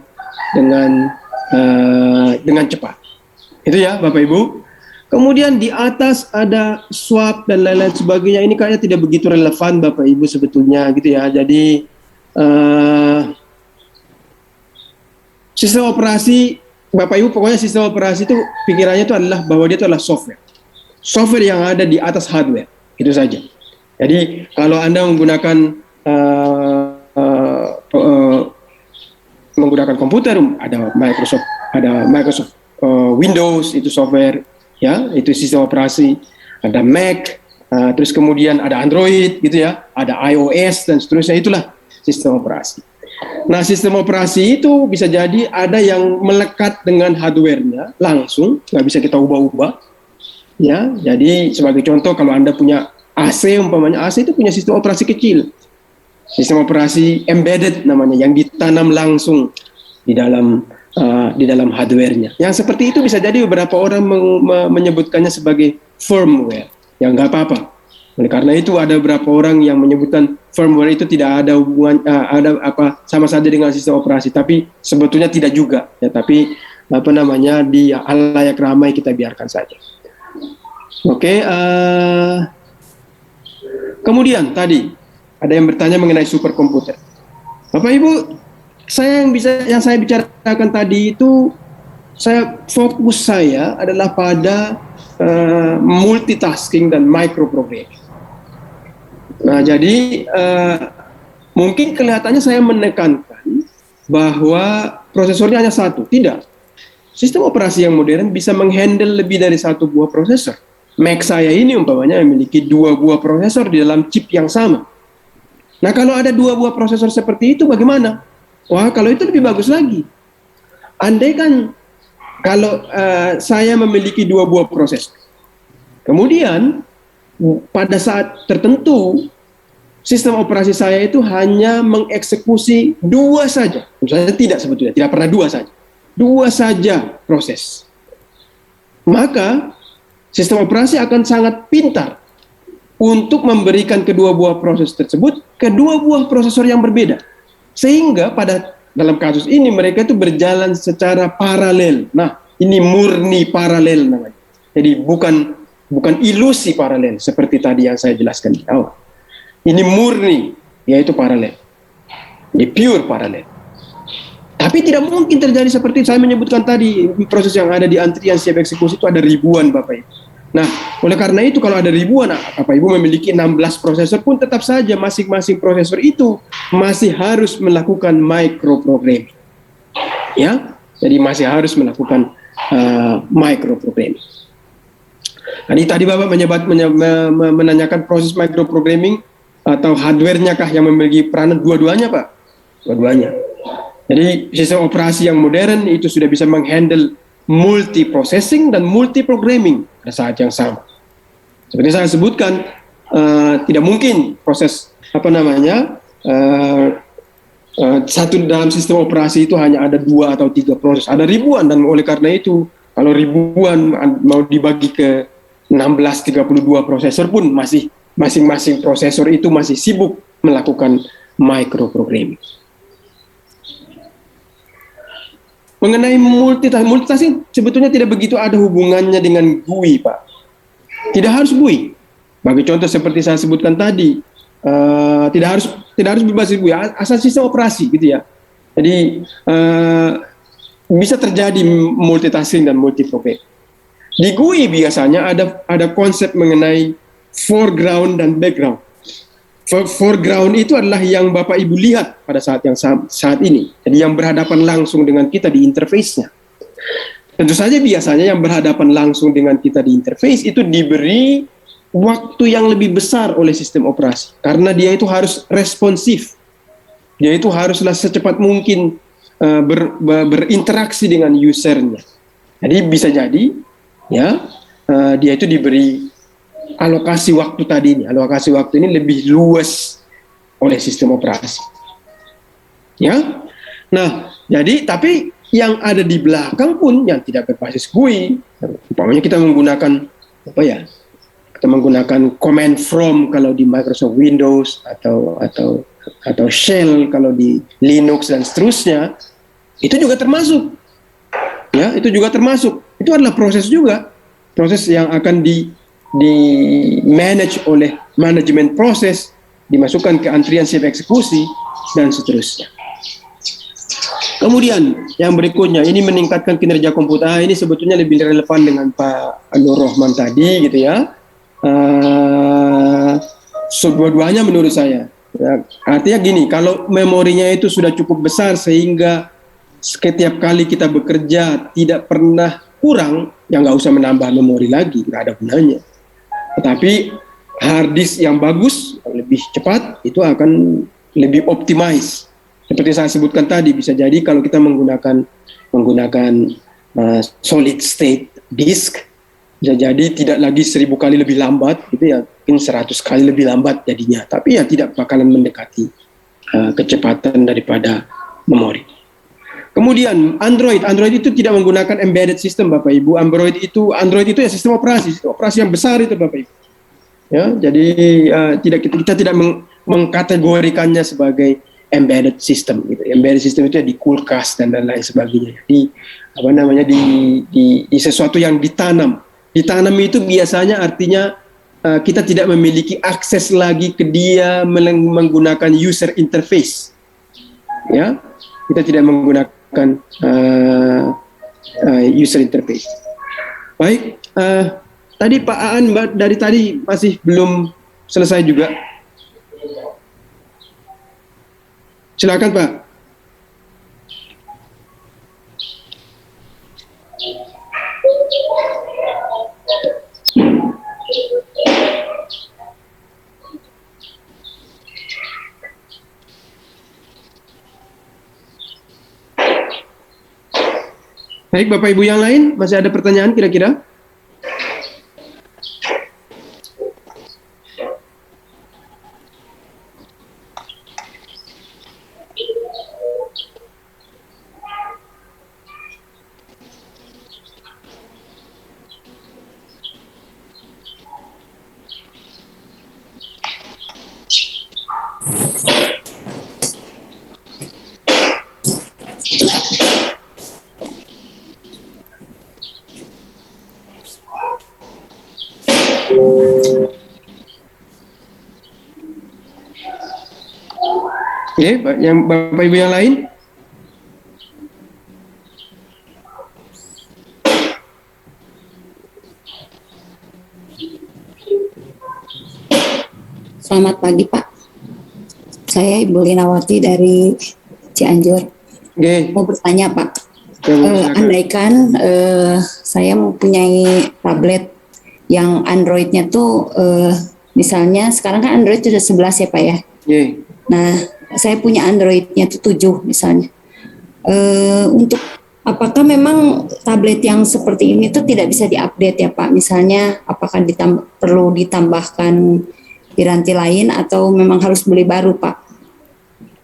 Speaker 3: cepat. Itu ya, Bapak Ibu. Kemudian di atas ada swap dan lain-lain sebagainya. Ini kayaknya tidak begitu relevan, Bapak Ibu sebetulnya, gitu ya. Jadi sistem operasi, Bapak Ibu, pokoknya sistem operasi itu pikirannya itu adalah bahwa dia itu adalah software. Software yang ada di atas hardware, itu saja. Jadi kalau Anda menggunakan komputer, ada Microsoft Windows, itu software, ya, itu sistem operasi. Ada Mac, terus kemudian ada Android, gitu ya, ada iOS dan seterusnya, itulah sistem operasi. Nah, sistem operasi itu bisa jadi ada yang melekat dengan hardware-nya langsung, nggak bisa kita ubah-ubah, ya. Jadi sebagai contoh, kalau Anda punya AC, umpamanya AC itu punya sistem operasi kecil, sistem operasi embedded namanya, yang ditanam langsung di dalam hardware-nya. Yang seperti itu bisa jadi beberapa orang menyebutkannya sebagai firmware, yang nggak apa-apa. Oleh karena itu ada beberapa orang yang menyebutkan firmware itu tidak ada hubungan, sama saja dengan sistem operasi, tapi sebetulnya tidak juga. Ya, tapi di halayak ramai kita biarkan saja. Oke. Kemudian tadi ada yang bertanya mengenai superkomputer. Bapak Ibu, yang saya bicarakan tadi itu, fokus saya adalah pada multitasking dan microprogramming. Nah, jadi mungkin kelihatannya saya menekankan bahwa prosesornya hanya satu. Tidak. Sistem operasi yang modern bisa menghandle lebih dari satu buah prosesor. Mac saya ini umpamanya memiliki 2 buah prosesor di dalam chip yang sama. Nah, kalau ada 2 buah prosesor seperti itu bagaimana? Wah, kalau itu lebih bagus lagi. Andai kan kalau saya memiliki 2 buah prosesor, kemudian pada saat tertentu sistem operasi saya itu hanya mengeksekusi 2 saja. Misalnya tidak pernah 2 saja. 2 saja proses. Maka sistem operasi akan sangat pintar untuk memberikan kedua buah proses tersebut ke 2 buah prosesor yang berbeda. Sehingga pada dalam kasus ini mereka itu berjalan secara paralel. Nah, ini murni paralel namanya. Jadi bukan ilusi paralel seperti tadi yang saya jelaskan di awal. Ini murni, yaitu paralel. Ini pure paralel. Tapi tidak mungkin terjadi seperti saya menyebutkan tadi, proses yang ada di antrian siap eksekusi itu ada ribuan Bapak Ibu. Nah, oleh karena itu kalau ada ribuan, Bapak Ibu memiliki 16 prosesor pun tetap saja masing-masing prosesor itu masih harus melakukan microprogramming. Ya, jadi masih harus melakukan microprogramming. Jadi tadi Bapak menanyakan proses microprogramming atau hardware-nya kah yang memiliki peranan? Dua-duanya Pak, dua-duanya. Jadi sistem operasi yang modern itu sudah bisa menghandle multi-processing dan multi-programming pada saat yang sama. Seperti saya sebutkan, tidak mungkin proses satu dalam sistem operasi itu hanya ada 2 atau 3 proses, ada ribuan, dan oleh karena itu kalau ribuan mau dibagi ke 1632 prosesor pun masih masing-masing prosesor itu masih sibuk melakukan microprogramming. Mengenai multitasking sebetulnya tidak begitu ada hubungannya dengan GUI, Pak. Tidak harus GUI. Bagi contoh seperti saya sebutkan tadi, tidak harus berbasis GUI, asal sistem operasi gitu ya. Jadi bisa terjadi multitasking dan multiprogramming. Di GUI biasanya ada konsep mengenai foreground dan background. Foreground itu adalah yang Bapak Ibu lihat pada saat ini. Jadi yang berhadapan langsung dengan kita di interface-nya. Tentu saja biasanya yang berhadapan langsung dengan kita di interface itu diberi waktu yang lebih besar oleh sistem operasi. Karena dia itu harus responsif. Dia itu haruslah secepat mungkin berinteraksi dengan usernya. Jadi bisa jadi ya dia itu diberi alokasi waktu tadi ini. Alokasi waktu ini lebih luas oleh sistem operasi. Ya. Nah, jadi tapi yang ada di belakang pun yang tidak berbasis GUI, umpamanya kita menggunakan Kita menggunakan command from kalau di Microsoft Windows atau shell kalau di Linux dan seterusnya, itu juga termasuk. Ya, itu juga termasuk. Itu adalah proses juga. Proses yang akan di manage oleh manajemen proses, dimasukkan ke antrian siap eksekusi, dan seterusnya. Kemudian yang berikutnya, ini meningkatkan kinerja komputer. Ini sebetulnya lebih relevan dengan Pak Nur Rahman tadi gitu ya. Dua-duanya menurut saya. Ya, artinya gini, kalau memorinya itu sudah cukup besar sehingga setiap kali kita bekerja tidak pernah kurang, ya nggak usah menambah memori lagi, nggak ada gunanya. Tetapi hard disk yang bagus, yang lebih cepat, itu akan lebih optimize. Seperti saya sebutkan tadi, bisa jadi kalau kita menggunakan solid state disk, bisa jadi tidak lagi 1000 kali lebih lambat, gitu ya, mungkin 100 kali lebih lambat jadinya. Tapi ya tidak bakalan mendekati kecepatan daripada memori. Kemudian Android itu tidak menggunakan embedded system, Bapak Ibu. Android itu ya sistem operasi yang besar itu, Bapak Ibu. Ya, jadi kita tidak mengkategorikannya sebagai embedded system gitu. Embedded system itu ya di kulkas dan lain sebagainya. Di sesuatu yang ditanam. Ditanam itu biasanya artinya kita tidak memiliki akses lagi ke dia menggunakan user interface. Ya, kita tidak menggunakan user interface. Baik, tadi Pak Aan dari tadi masih belum selesai juga. Silakan Pak. Baik, Bapak Ibu yang lain, masih ada pertanyaan kira-kira? Oke, yang Bapak Ibu yang lain?
Speaker 6: Selamat pagi Pak, saya Ibu Linawati dari Cianjur.
Speaker 3: Oke.
Speaker 6: Mau bertanya Pak,
Speaker 3: Ya, Bu, silakan.
Speaker 6: andaikan saya mempunyai tablet yang Androidnya tuh misalnya sekarang kan Android sudah 11 ya Pak ya.
Speaker 3: Oke.
Speaker 6: Nah, saya punya Androidnya tuh 7 misalnya. Untuk apakah memang tablet yang seperti ini tuh tidak bisa diupdate ya Pak? Misalnya apakah perlu ditambahkan piranti lain atau memang harus beli baru Pak?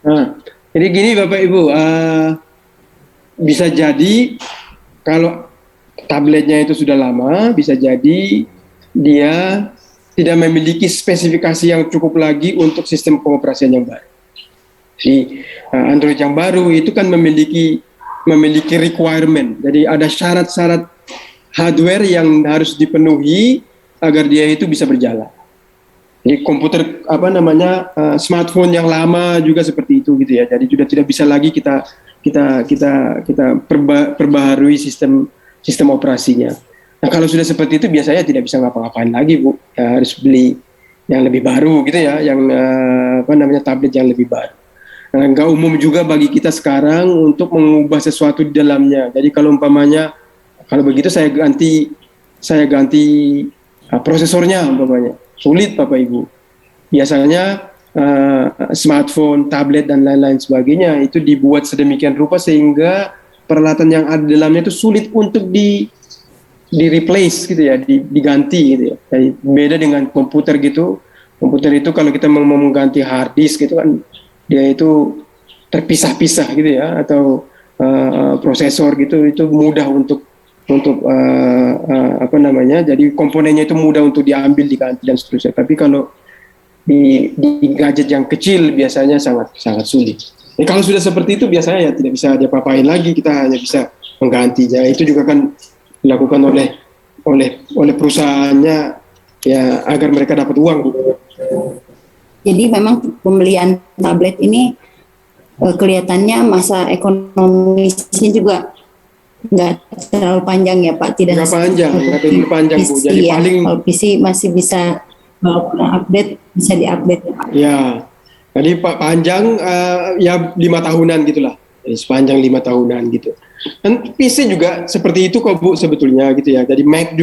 Speaker 3: Nah, jadi gini Bapak Ibu, bisa jadi kalau tabletnya itu sudah lama, bisa jadi dia tidak memiliki spesifikasi yang cukup lagi untuk sistem pengoperasian yang baru. Jadi Android yang baru itu kan memiliki requirement, jadi ada syarat-syarat hardware yang harus dipenuhi agar dia itu bisa berjalan. Jadi komputer smartphone yang lama juga seperti itu gitu ya. Jadi sudah tidak bisa lagi kita perbaharui sistem operasinya. Nah kalau sudah seperti itu biasanya tidak bisa ngapa-ngapain lagi Bu. Ya, harus beli yang lebih baru gitu ya, yang tablet yang lebih baru. Nah, nggak umum juga bagi kita sekarang untuk mengubah sesuatu di dalamnya. Jadi kalau umpamanya kalau begitu saya ganti prosesornya umpamanya. Sulit Bapak Ibu. Biasanya smartphone, tablet dan lain-lain sebagainya itu dibuat sedemikian rupa sehingga peralatan yang ada di dalamnya itu sulit untuk di replace gitu ya, diganti gitu ya. Jadi beda dengan komputer gitu. Komputer itu kalau kita mau mengganti hard disk gitu kan dia itu terpisah-pisah gitu ya, atau prosesor gitu itu mudah untuk jadi komponennya itu mudah untuk diambil, diganti dan seterusnya. Tapi kalau di gadget yang kecil biasanya sangat sulit. Jadi kalau sudah seperti itu biasanya ya tidak bisa diapa-apain lagi, kita hanya bisa mengganti. Ya itu juga kan dilakukan oleh perusahaannya ya agar mereka dapat uang.
Speaker 6: Jadi memang pembelian tablet ini kelihatannya masa ekonomisnya juga nggak terlalu panjang ya Pak, tidak
Speaker 3: nggak terlalu panjang Bu. Jadi
Speaker 6: ya.
Speaker 3: paling
Speaker 6: Kalau PC masih bisa update, bisa diupdate ya Pak.
Speaker 3: Ya, jadi panjang ya 5 tahunan gitulah. Jadi sepanjang 5 tahunan gitu. Dan PC juga seperti itu kok Bu sebetulnya gitu ya. Jadi Mac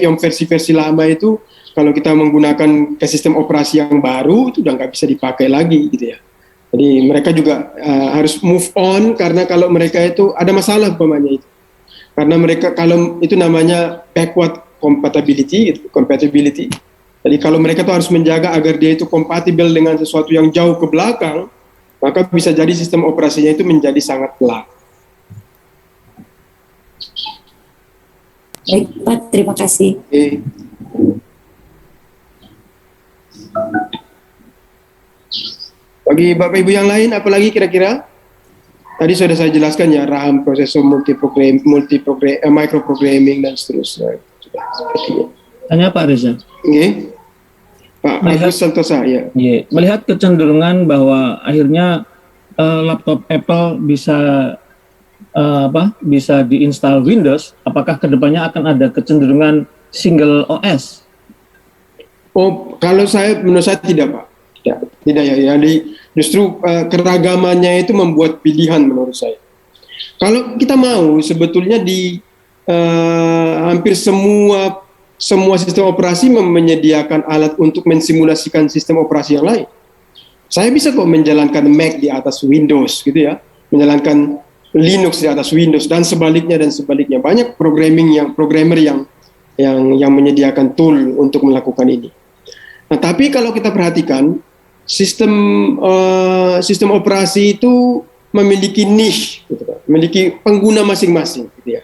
Speaker 3: yang versi-versi lama itu kalau kita menggunakan ke sistem operasi yang baru itu udah nggak bisa dipakai lagi gitu ya. Jadi mereka juga harus move on karena kalau mereka itu ada masalah umpamanya itu. Karena mereka kalau itu namanya backward compatibility. Jadi kalau mereka tuh harus menjaga agar dia itu kompatibel dengan sesuatu yang jauh ke belakang, maka bisa jadi sistem operasinya itu menjadi sangat pelan.
Speaker 6: Baik Pak, terima kasih.
Speaker 3: Oke. Bagi Bapak Ibu yang lain, apalagi kira-kira? Tadi sudah saya jelaskan ya, RAM, prosesor, microprogramming dan seterusnya.
Speaker 7: Tanya Pak Reza.
Speaker 3: Oke. Pak Agus Santosa, ya.
Speaker 7: Melihat kecenderungan bahwa akhirnya laptop Apple bisa diinstal Windows, apakah kedepannya akan ada kecenderungan single OS?
Speaker 3: Oh, menurut saya tidak Pak. Tidak ya. Jadi justru keragamannya itu membuat pilihan menurut saya. Kalau kita mau sebetulnya di hampir semua sistem operasi menyediakan alat untuk mensimulasikan sistem operasi yang lain. Saya bisa kok menjalankan Mac di atas Windows gitu ya, menjalankan Linux di atas Windows dan sebaliknya. Banyak programmer yang menyediakan tool untuk melakukan ini. Nah, tapi kalau kita perhatikan sistem operasi itu memiliki niche, gitu, memiliki pengguna masing-masing, gitu ya.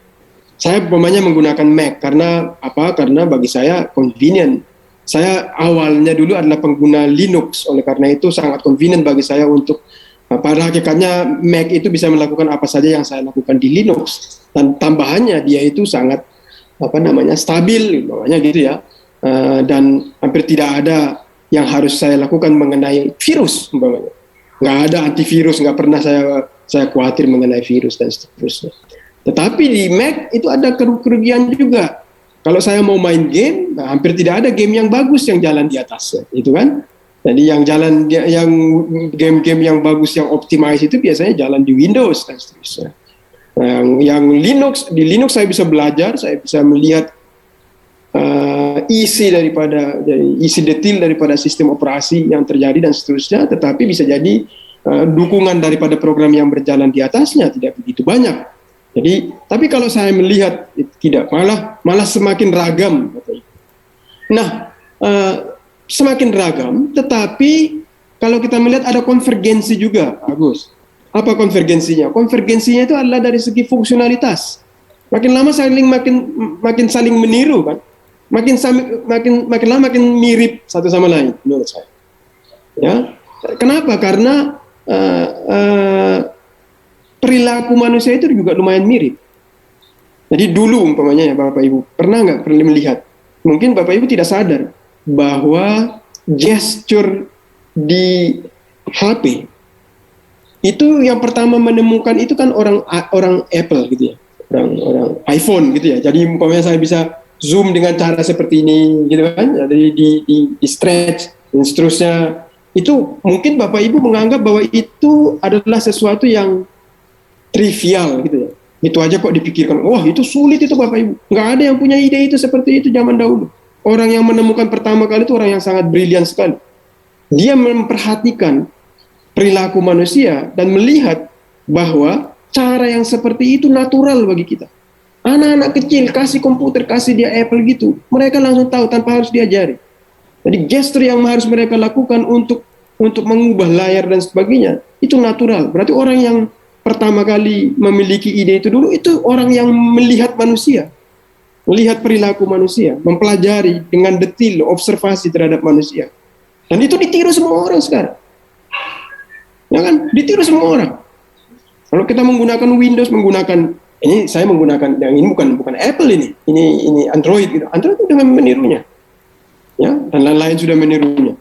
Speaker 3: Saya umpamanya menggunakan Mac karena apa? Karena bagi saya convenient. Saya awalnya dulu adalah pengguna Linux, oleh karena itu sangat convenient bagi saya untuk pada hakikatnya Mac itu bisa melakukan apa saja yang saya lakukan di Linux, dan tambahannya dia itu sangat stabil, umpamanya gitu ya. Dan hampir tidak ada yang harus saya lakukan mengenai virus umpamanya. nggak ada antivirus, nggak pernah saya khawatir mengenai virus dan seterusnya. Tetapi di Mac itu ada kerugian juga. Kalau saya mau main game, nah, hampir tidak ada game yang bagus yang jalan di atasnya, itu kan. Jadi yang game-game yang bagus yang optimize itu biasanya jalan di Windows dan seterusnya. Nah, yang Linux, di Linux saya bisa belajar, saya bisa melihat isi detail daripada sistem operasi yang terjadi dan seterusnya, tetapi bisa jadi dukungan daripada program yang berjalan di atasnya tidak begitu banyak. Jadi, tapi kalau saya melihat tidak, malah semakin ragam. Nah, semakin ragam, tetapi kalau kita melihat ada konvergensi juga, Agus. Apa konvergensinya? Konvergensinya itu adalah dari segi fungsionalitas. Makin lama makin saling meniru, kan? Makin lama makin mirip satu sama lain, menurut saya. Ya, kenapa? Karena perilaku manusia itu juga lumayan mirip. Jadi dulu umpamanya ya Bapak Ibu, pernah melihat, mungkin Bapak Ibu tidak sadar bahwa gesture di HP itu yang pertama menemukan itu kan orang Apple gitu ya, orang iPhone gitu ya. Jadi umpamanya saya bisa zoom dengan cara seperti ini gitu kan, jadi di stretch dan seterusnya. Itu mungkin Bapak Ibu menganggap bahwa itu adalah sesuatu yang trivial gitu ya. Itu aja kok dipikirkan. Wah, itu sulit itu Bapak Ibu. Nggak ada yang punya ide itu seperti itu zaman dahulu. Orang yang menemukan pertama kali itu orang yang sangat brilian sekali. Dia memperhatikan perilaku manusia dan melihat bahwa cara yang seperti itu natural bagi kita. Anak-anak kecil kasih komputer, kasih dia Apple gitu, mereka langsung tahu tanpa harus diajari. Jadi gesture yang harus mereka lakukan untuk mengubah layar dan sebagainya itu natural. Berarti orang yang pertama kali memiliki ide itu dulu itu orang yang melihat manusia, melihat perilaku manusia, mempelajari dengan detail, observasi terhadap manusia. Dan itu ditiru semua orang sekarang. Ya kan? Ditiru semua orang. Kalau kita menggunakan Windows, ini saya menggunakan yang ini bukan Apple ini Android gitu. Android itu dengan menirunya. Ya, dan lain-lain sudah menirunya.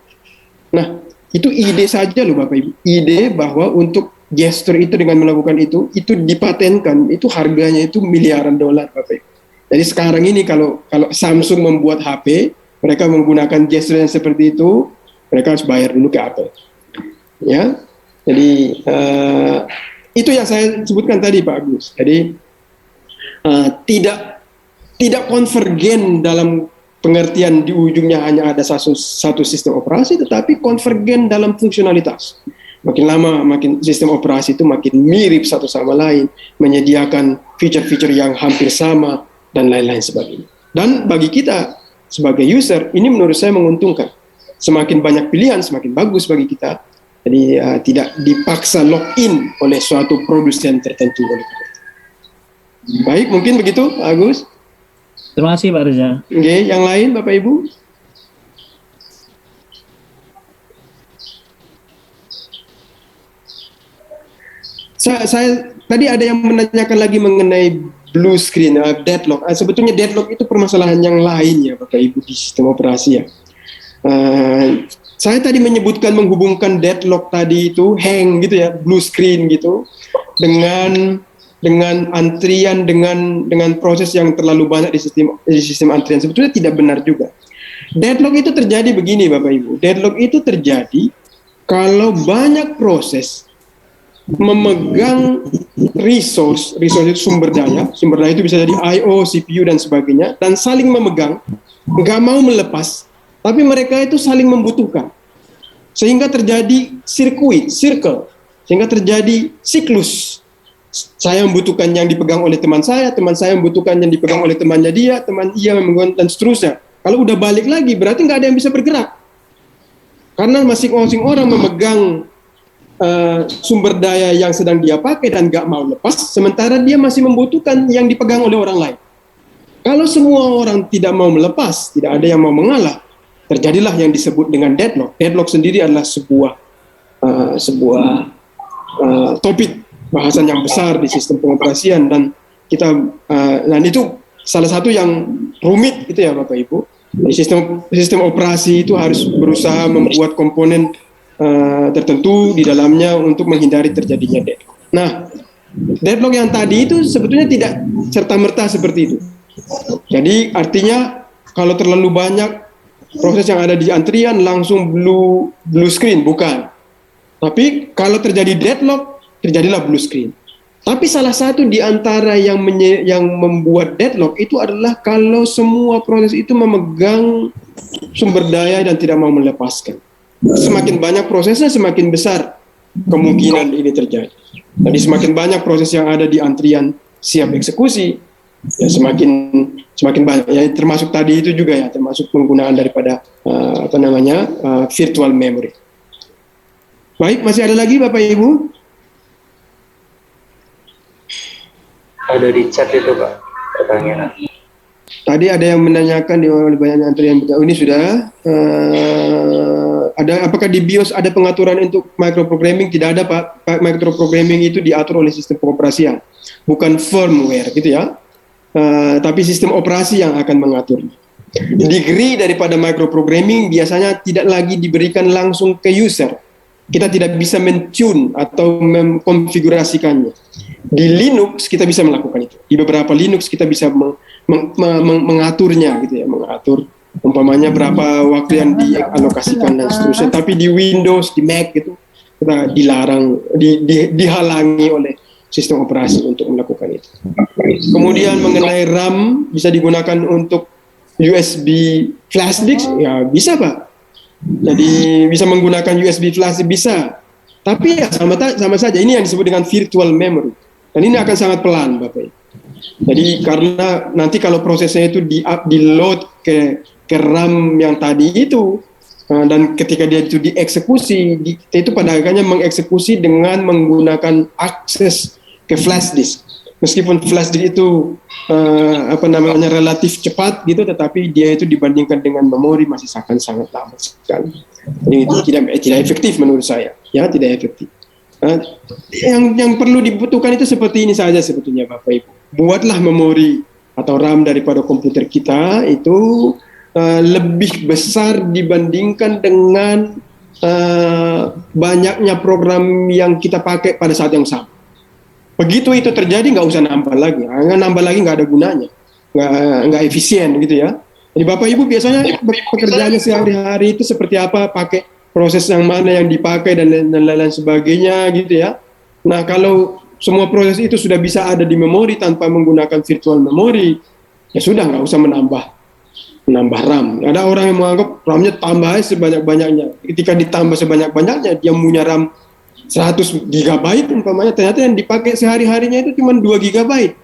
Speaker 3: Nah, itu ide saja loh Bapak Ibu. Ide bahwa untuk gesture itu dengan melakukan itu dipatenkan, itu harganya itu miliaran dolar Bapak Ibu. Jadi sekarang ini kalau Samsung membuat HP, mereka menggunakan gesture yang seperti itu, mereka harus bayar dulu ke Apple. Ya. Jadi itu yang saya sebutkan tadi Pak Agus. Jadi tidak konvergen dalam pengertian di ujungnya hanya ada satu sistem operasi, tetapi konvergen dalam fungsionalitas. Makin lama makin sistem operasi itu makin mirip satu sama lain, menyediakan fitur-fitur yang hampir sama dan lain-lain sebagainya. Dan bagi kita sebagai user ini menurut saya menguntungkan. Semakin banyak pilihan semakin bagus bagi kita. Jadi tidak dipaksa login oleh suatu produsen tertentu. Baik, mungkin begitu Agus.
Speaker 7: Terima kasih Pak Reza.
Speaker 3: Oke, yang lain Bapak Ibu? Saya tadi ada yang menanyakan lagi mengenai blue screen, deadlock. Sebetulnya deadlock itu permasalahan yang lain ya Bapak Ibu di sistem operasi ya. Saya tadi menyebutkan menghubungkan deadlock tadi itu hang gitu ya, blue screen gitu dengan antrian dengan proses yang terlalu banyak di sistem antrian. Sebetulnya tidak benar juga. Deadlock itu terjadi begini Bapak Ibu. Deadlock itu terjadi kalau banyak proses memegang resource itu sumber daya itu bisa jadi I/O, CPU dan sebagainya, dan saling memegang, nggak mau melepas, tapi mereka itu saling membutuhkan, sehingga terjadi circle, sehingga terjadi siklus. Saya membutuhkan yang dipegang oleh teman saya membutuhkan yang dipegang oleh temannya dia, teman dia memegang dan seterusnya. Kalau udah balik lagi berarti nggak ada yang bisa bergerak, karena masing-masing orang memegang sumber daya yang sedang dia pakai dan nggak mau lepas, sementara dia masih membutuhkan yang dipegang oleh orang lain. Kalau semua orang tidak mau melepas, tidak ada yang mau mengalah, terjadilah yang disebut dengan deadlock. Deadlock sendiri adalah sebuah topik bahasan yang besar di sistem pengoperasian, dan dan itu salah satu yang rumit gitu ya Bapak Ibu. Di sistem operasi itu harus berusaha membuat komponen tertentu di dalamnya untuk menghindari terjadinya deadlock. Nah, deadlock yang tadi itu sebetulnya tidak serta-merta seperti itu. Jadi artinya kalau terlalu banyak proses yang ada di antrian langsung blue screen, bukan. Tapi kalau terjadi deadlock, terjadilah blue screen. Tapi salah satu di antara yang membuat deadlock itu adalah kalau semua proses itu memegang sumber daya dan tidak mau melepaskan. Semakin banyak prosesnya, semakin besar kemungkinan ini terjadi. Jadi semakin banyak proses yang ada di antrian siap eksekusi, ya semakin banyak. Ya, termasuk tadi itu juga ya, termasuk penggunaan daripada virtual memory. Baik, masih ada lagi Bapak Ibu?
Speaker 8: Ada di chat itu Pak, pertanyaan.
Speaker 3: Tadi ada yang menanyakan di banyak antrian ini sudah. Ada apakah di BIOS ada pengaturan untuk microprogramming? Tidak ada Pak. Microprogramming itu diatur oleh sistem pengoperasian, bukan firmware gitu ya. Tapi sistem operasi yang akan mengaturnya. Degree daripada microprogramming biasanya tidak lagi diberikan langsung ke user. Kita tidak bisa men-tune atau mengkonfigurasikannya. Di Linux kita bisa melakukan itu. Di beberapa Linux kita bisa mengaturnya gitu ya, mengatur umpamanya berapa waktu yang dialokasikan dan seterusnya. Tapi di Windows, di Mac gitu kita dilarang, dihalangi oleh sistem operasi untuk melakukan itu. Kemudian mengenai RAM bisa digunakan untuk USB flash disk, ya bisa Pak. Jadi bisa menggunakan USB flash bisa, tapi ya sama saja. Ini yang disebut dengan virtual memory, dan ini akan sangat pelan, Bapak. Jadi karena nanti kalau prosesnya itu di load ke RAM yang tadi itu, dan ketika dia itu dieksekusi, itu pada akhirnya mengeksekusi dengan menggunakan akses ke flash disk. Meskipun flash disk itu relatif cepat gitu, tetapi dia itu dibandingkan dengan memori masih sangat lama sekali. Jadi itu tidak efektif menurut saya, ya tidak efektif. Yang perlu dibutuhkan itu seperti ini saja sebetulnya Bapak Ibu. Buatlah memori atau RAM daripada komputer kita itu lebih besar dibandingkan dengan banyaknya program yang kita pakai pada saat yang sama. Begitu itu terjadi nggak usah nambah lagi, nambah lagi nggak ada gunanya, nggak efisien gitu ya. Jadi Bapak Ibu biasanya pekerjaannya sehari-hari itu seperti apa, pakai proses yang mana yang dipakai dan lain-lain sebagainya gitu ya. Nah kalau semua proses itu sudah bisa ada di memori tanpa menggunakan virtual memory, ya sudah nggak usah menambah RAM. Ada orang yang menganggap RAM-nya tambah sebanyak-banyaknya. Ketika ditambah sebanyak-banyaknya, dia punya RAM 100 GB umpamanya, ternyata yang dipakai sehari-harinya itu cuma 2 GB.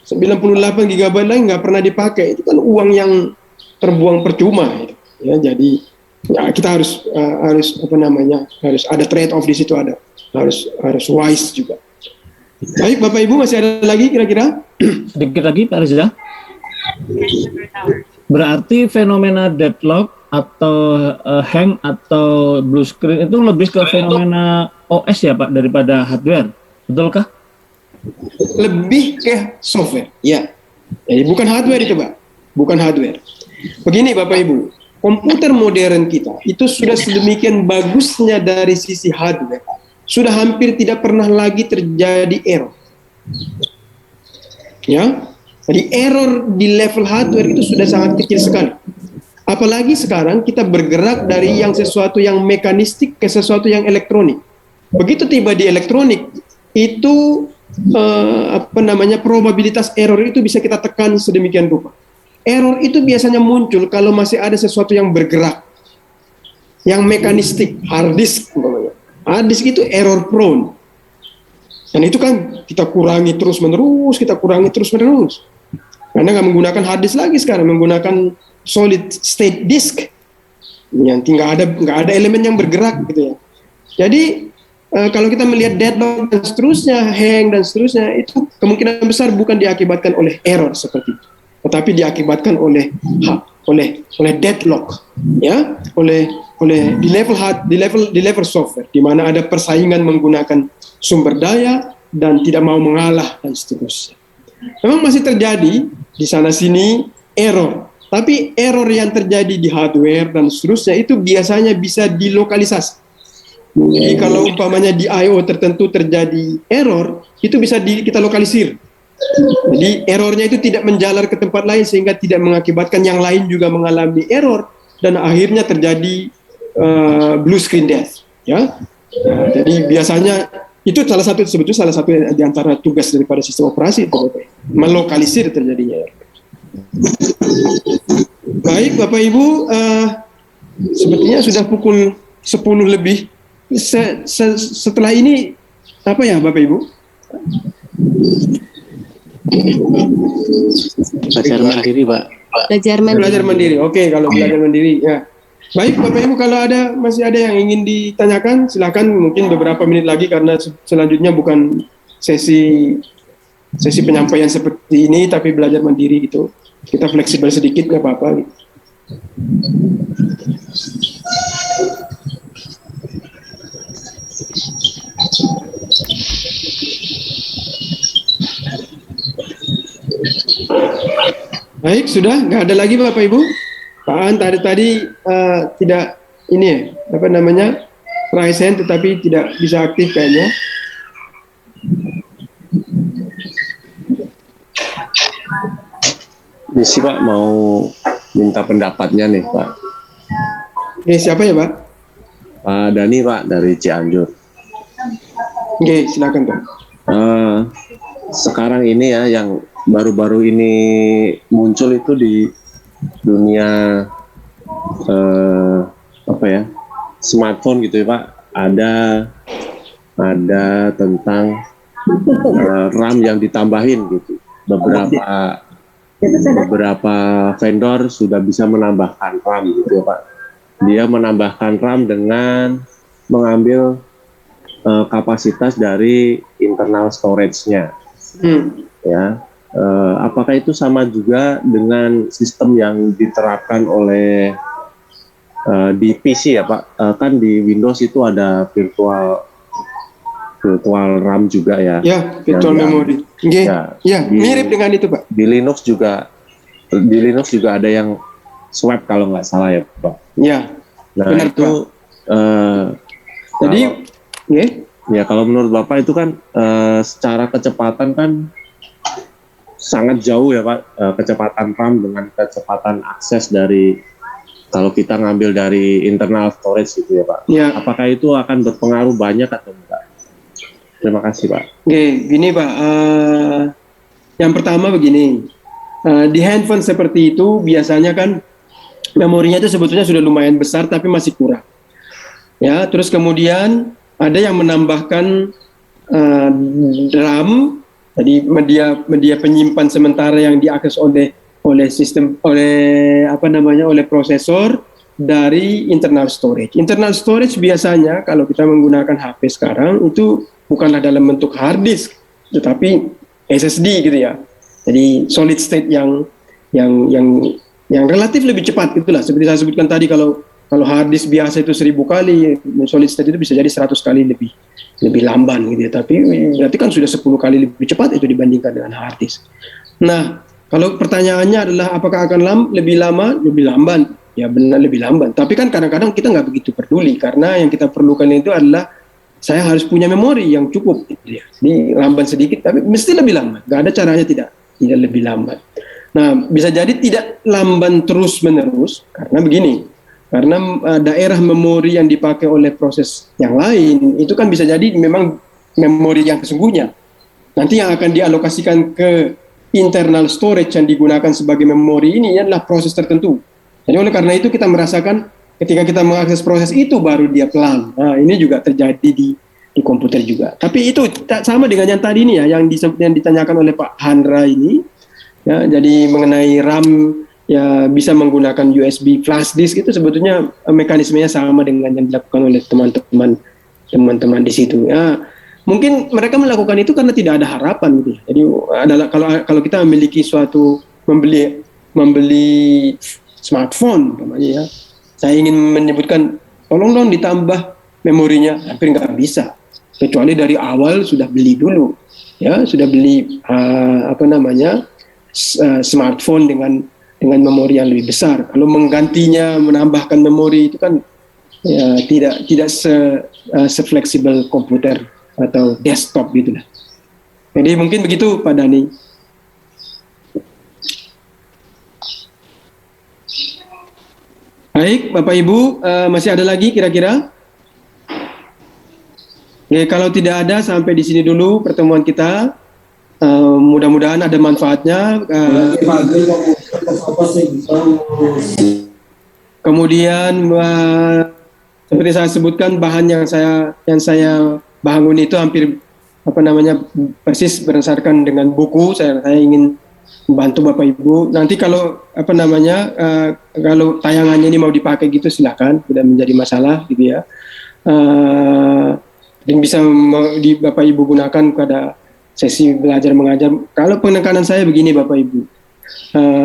Speaker 3: 98 GB lagi nggak pernah dipakai. Itu kan uang yang terbuang percuma gitu. Ya, jadi ya kita harus ada trade off di situ, harus wise juga. Baik Bapak Ibu, masih ada lagi kira-kira?
Speaker 7: Sedikit lagi Pak Reza. Berarti fenomena deadlock atau hang atau blue screen itu lebih ke fenomena OS ya Pak daripada hardware, betulkah?
Speaker 3: Lebih ke software, ya. Jadi bukan hardware itu Pak, bukan hardware. Begini Bapak Ibu, komputer modern kita itu sudah sedemikian bagusnya dari sisi hardware, sudah hampir tidak pernah lagi terjadi error. Ya, jadi error di level hardware itu sudah sangat kecil sekali. Apalagi sekarang kita bergerak dari sesuatu yang mekanistik ke sesuatu yang elektronik. Begitu tiba di elektronik, itu probabilitas error itu bisa kita tekan sedemikian rupa. Error itu biasanya muncul kalau masih ada sesuatu yang bergerak, yang mekanistik, hard disk. Hard disk itu error prone. Dan itu kan kita kurangi terus-menerus. Karena nggak menggunakan hard disk lagi sekarang, menggunakan solid state disk yang nggak ada elemen yang bergerak gitu ya. Jadi kalau kita melihat deadlock dan seterusnya, hang dan seterusnya, itu kemungkinan besar bukan diakibatkan oleh error seperti itu, tetapi diakibatkan oleh deadlock, ya, oleh di level software, di mana ada persaingan menggunakan sumber daya dan tidak mau mengalah dan seterusnya. Memang masih terjadi di sana sini error. Tapi error yang terjadi di hardware dan seterusnya itu biasanya bisa dilokalisasi. Jadi kalau umpamanya di I/O tertentu terjadi error, itu bisa kita lokalisir. Jadi errornya itu tidak menjalar ke tempat lain sehingga tidak mengakibatkan yang lain juga mengalami error dan akhirnya terjadi blue screen death. Ya, nah, jadi biasanya itu sebetulnya salah satu di antara tugas daripada sistem operasi itu, melokalisir terjadinya. Baik, Bapak Ibu, sepertinya sudah pukul 10 lebih. Setelah ini apa ya, Bapak Ibu?
Speaker 1: Belajar mandiri, Pak.
Speaker 3: Belajar mandiri. Oke, kalau belajar mandiri ya. Baik, Bapak Ibu, kalau masih ada yang ingin ditanyakan, silakan, mungkin beberapa menit lagi karena selanjutnya bukan sesi penyampaian seperti ini, tapi belajar mandiri gitu. Kita fleksibel sedikit, nggak apa-apa. Gitu. Baik, sudah nggak ada lagi Bapak Ibu. Pak An tadi tidak ini ya, apa namanya, raise hand tetapi tidak bisa aktif kayaknya.
Speaker 9: Misi Pak mau minta pendapatnya nih Pak.
Speaker 3: Oke, siapa ya Pak?
Speaker 9: Pak Dani Pak dari Cianjur.
Speaker 3: Oke, silakan Pak.
Speaker 9: Sekarang ini ya yang baru-baru ini muncul itu di dunia apa ya, smartphone gitu ya Pak, ada tentang RAM yang ditambahin gitu. Beberapa vendor sudah bisa menambahkan RAM gitu ya Pak. Dia menambahkan RAM dengan mengambil kapasitas dari internal storage-nya. Ya. Apakah itu sama juga dengan sistem yang diterapkan oleh di PC ya Pak? Kan di Windows itu ada virtual RAM juga ya.
Speaker 3: Ya, virtual memory. Ya, mirip dengan itu Pak.
Speaker 9: Di Linux juga ada yang swap kalau nggak salah ya Pak.
Speaker 3: Ya.
Speaker 9: Nah
Speaker 3: benar,
Speaker 9: itu
Speaker 3: jadi
Speaker 9: ya kalau menurut Bapak itu kan secara kecepatan kan sangat jauh ya Pak, kecepatan RAM dengan kecepatan akses dari kalau kita ngambil dari internal storage gitu ya Pak.
Speaker 3: Ya.
Speaker 9: Apakah itu akan berpengaruh banyak atau enggak? Terima kasih Pak.
Speaker 3: Oke, gini Pak. Yang pertama begini, di handphone seperti itu biasanya kan memorinya itu sebetulnya sudah lumayan besar tapi masih kurang. Ya, terus kemudian ada yang menambahkan RAM. Jadi media penyimpan sementara yang diakses oleh prosesor dari internal storage. Internal storage biasanya kalau kita menggunakan HP sekarang itu bukanlah dalam bentuk hard disk, tetapi SSD gitu ya. Jadi solid state yang relatif lebih cepat itulah. Seperti saya sebutkan tadi, kalau hard disk biasa itu 1000 kali, solid state itu bisa jadi 100 kali lebih lamban gitu ya, tapi berarti kan sudah 10 kali lebih cepat itu dibandingkan dengan hard disk. Nah, kalau pertanyaannya adalah apakah akan lebih lama, lebih lamban? Ya benar lebih lamban, tapi kan kadang-kadang kita nggak begitu peduli karena yang kita perlukan itu adalah saya harus punya memori yang cukup gitu ya. Jadi lamban sedikit tapi mesti lebih lamban, nggak ada caranya tidak lebih lamban. Nah, bisa jadi tidak lamban terus-menerus karena begini. Karena daerah memori yang dipakai oleh proses yang lain itu kan bisa jadi memang memori yang sesungguhnya. Nanti yang akan dialokasikan ke internal storage yang digunakan sebagai memori ini adalah proses tertentu. Jadi oleh karena itu kita merasakan ketika kita mengakses proses itu baru dia pelan. Nah, ini juga terjadi di komputer juga. Tapi itu sama dengan yang tadi ini ya, yang ditanyakan oleh Pak Handra ini. Ya, jadi mengenai RAM ya bisa menggunakan USB flash disk itu sebetulnya mekanismenya sama dengan yang dilakukan oleh teman-teman di situ. Ya, mungkin mereka melakukan itu karena tidak ada harapan gitu. Jadi adalah kalau kita memiliki membeli smartphone namanya ya. Saya ingin menyebutkan tolong dong ditambah memorinya, hampir nggak bisa. Kecuali dari awal sudah beli dulu. Ya, sudah beli smartphone dengan memori yang lebih besar. Kalau menggantinya menambahkan memori itu kan ya, tidak se-fleksibel komputer atau desktop gitu lah. Jadi mungkin begitu Pak Dani. Baik, Bapak Ibu, masih ada lagi kira-kira? Oke, kalau tidak ada sampai di sini dulu pertemuan kita. Mudah-mudahan ada manfaatnya. Kemudian seperti saya sebutkan, bahan yang saya bangun itu hampir persis berdasarkan dengan buku. Saya ingin membantu Bapak Ibu. Nanti kalau kalau tayangannya ini mau dipakai gitu silakan, tidak menjadi masalah gitu ya. Dan bisa Bapak Ibu gunakan pada sesi belajar mengajar. Kalau penekanan saya begini Bapak Ibu,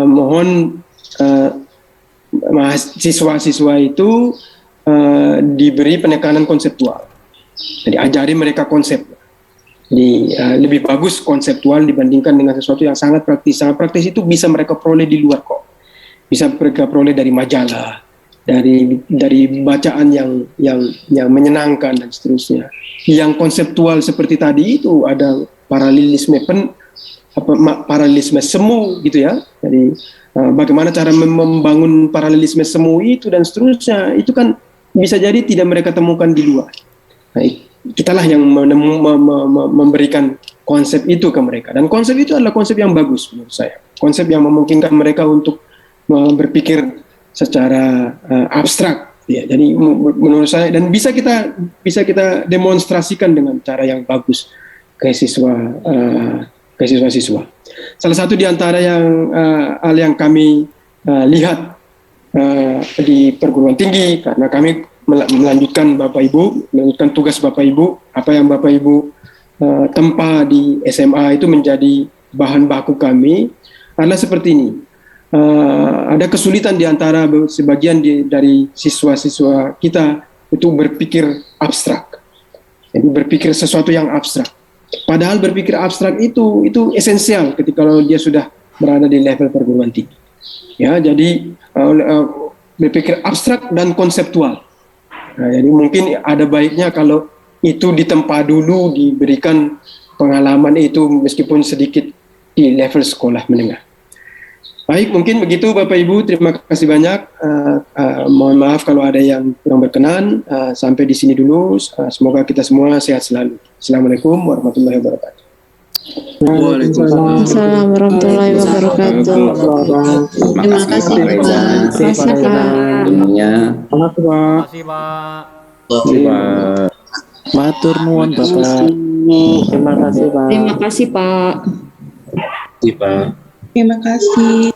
Speaker 3: mohon mahasiswa-siswa itu diberi penekanan konseptual. Jadi ajari mereka konsep. Jadi lebih bagus konseptual dibandingkan dengan sesuatu yang sangat praktis. Sangat praktis itu bisa mereka peroleh di luar kok. Bisa mereka peroleh dari majalah, dari bacaan yang menyenangkan dan seterusnya. Yang konseptual seperti tadi itu ada paralelisme semu gitu ya. Jadi bagaimana cara membangun paralelisme semu itu dan seterusnya, itu kan bisa jadi tidak mereka temukan di luar. Nah, kitalah yang memberikan konsep itu ke mereka, dan konsep itu adalah konsep yang bagus menurut saya, konsep yang memungkinkan mereka untuk berpikir secara abstrak ya. Jadi menurut saya, dan bisa kita demonstrasikan dengan cara yang bagus ke siswa-siswa. Salah satu di antara hal yang kami lihat di perguruan tinggi, karena kami melanjutkan tugas Bapak Ibu, apa yang Bapak Ibu tempa di SMA itu menjadi bahan baku kami, adalah seperti ini. Ada kesulitan di antara sebagian dari siswa-siswa kita itu berpikir abstrak, jadi berpikir sesuatu yang abstrak. Padahal berpikir abstrak itu esensial ketika dia sudah berada di level perguruan tinggi. Ya, jadi berpikir abstrak dan konseptual. Nah, jadi mungkin ada baiknya kalau itu ditempa dulu, diberikan pengalaman itu meskipun sedikit di level sekolah menengah. Baik, mungkin begitu Bapak Ibu, terima kasih banyak. Mohon maaf kalau ada yang kurang berkenan. Sampai di sini dulu. Semoga kita semua sehat selalu. Assalamualaikum warahmatullahi wabarakatuh.
Speaker 4: Waalaikumsalam warahmatullahi wabarakatuh. Terima kasih Pak. Terima kasih Pak.
Speaker 1: Terima kasih Pak.
Speaker 8: Matur nuwun Bapak.
Speaker 4: Terima kasih Pak.
Speaker 6: Terima kasih Pak.
Speaker 4: Terima kasih.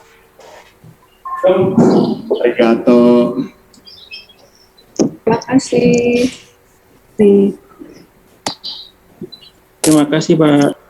Speaker 5: Arigato.
Speaker 6: Terima kasih.
Speaker 8: Terima kasih Pak.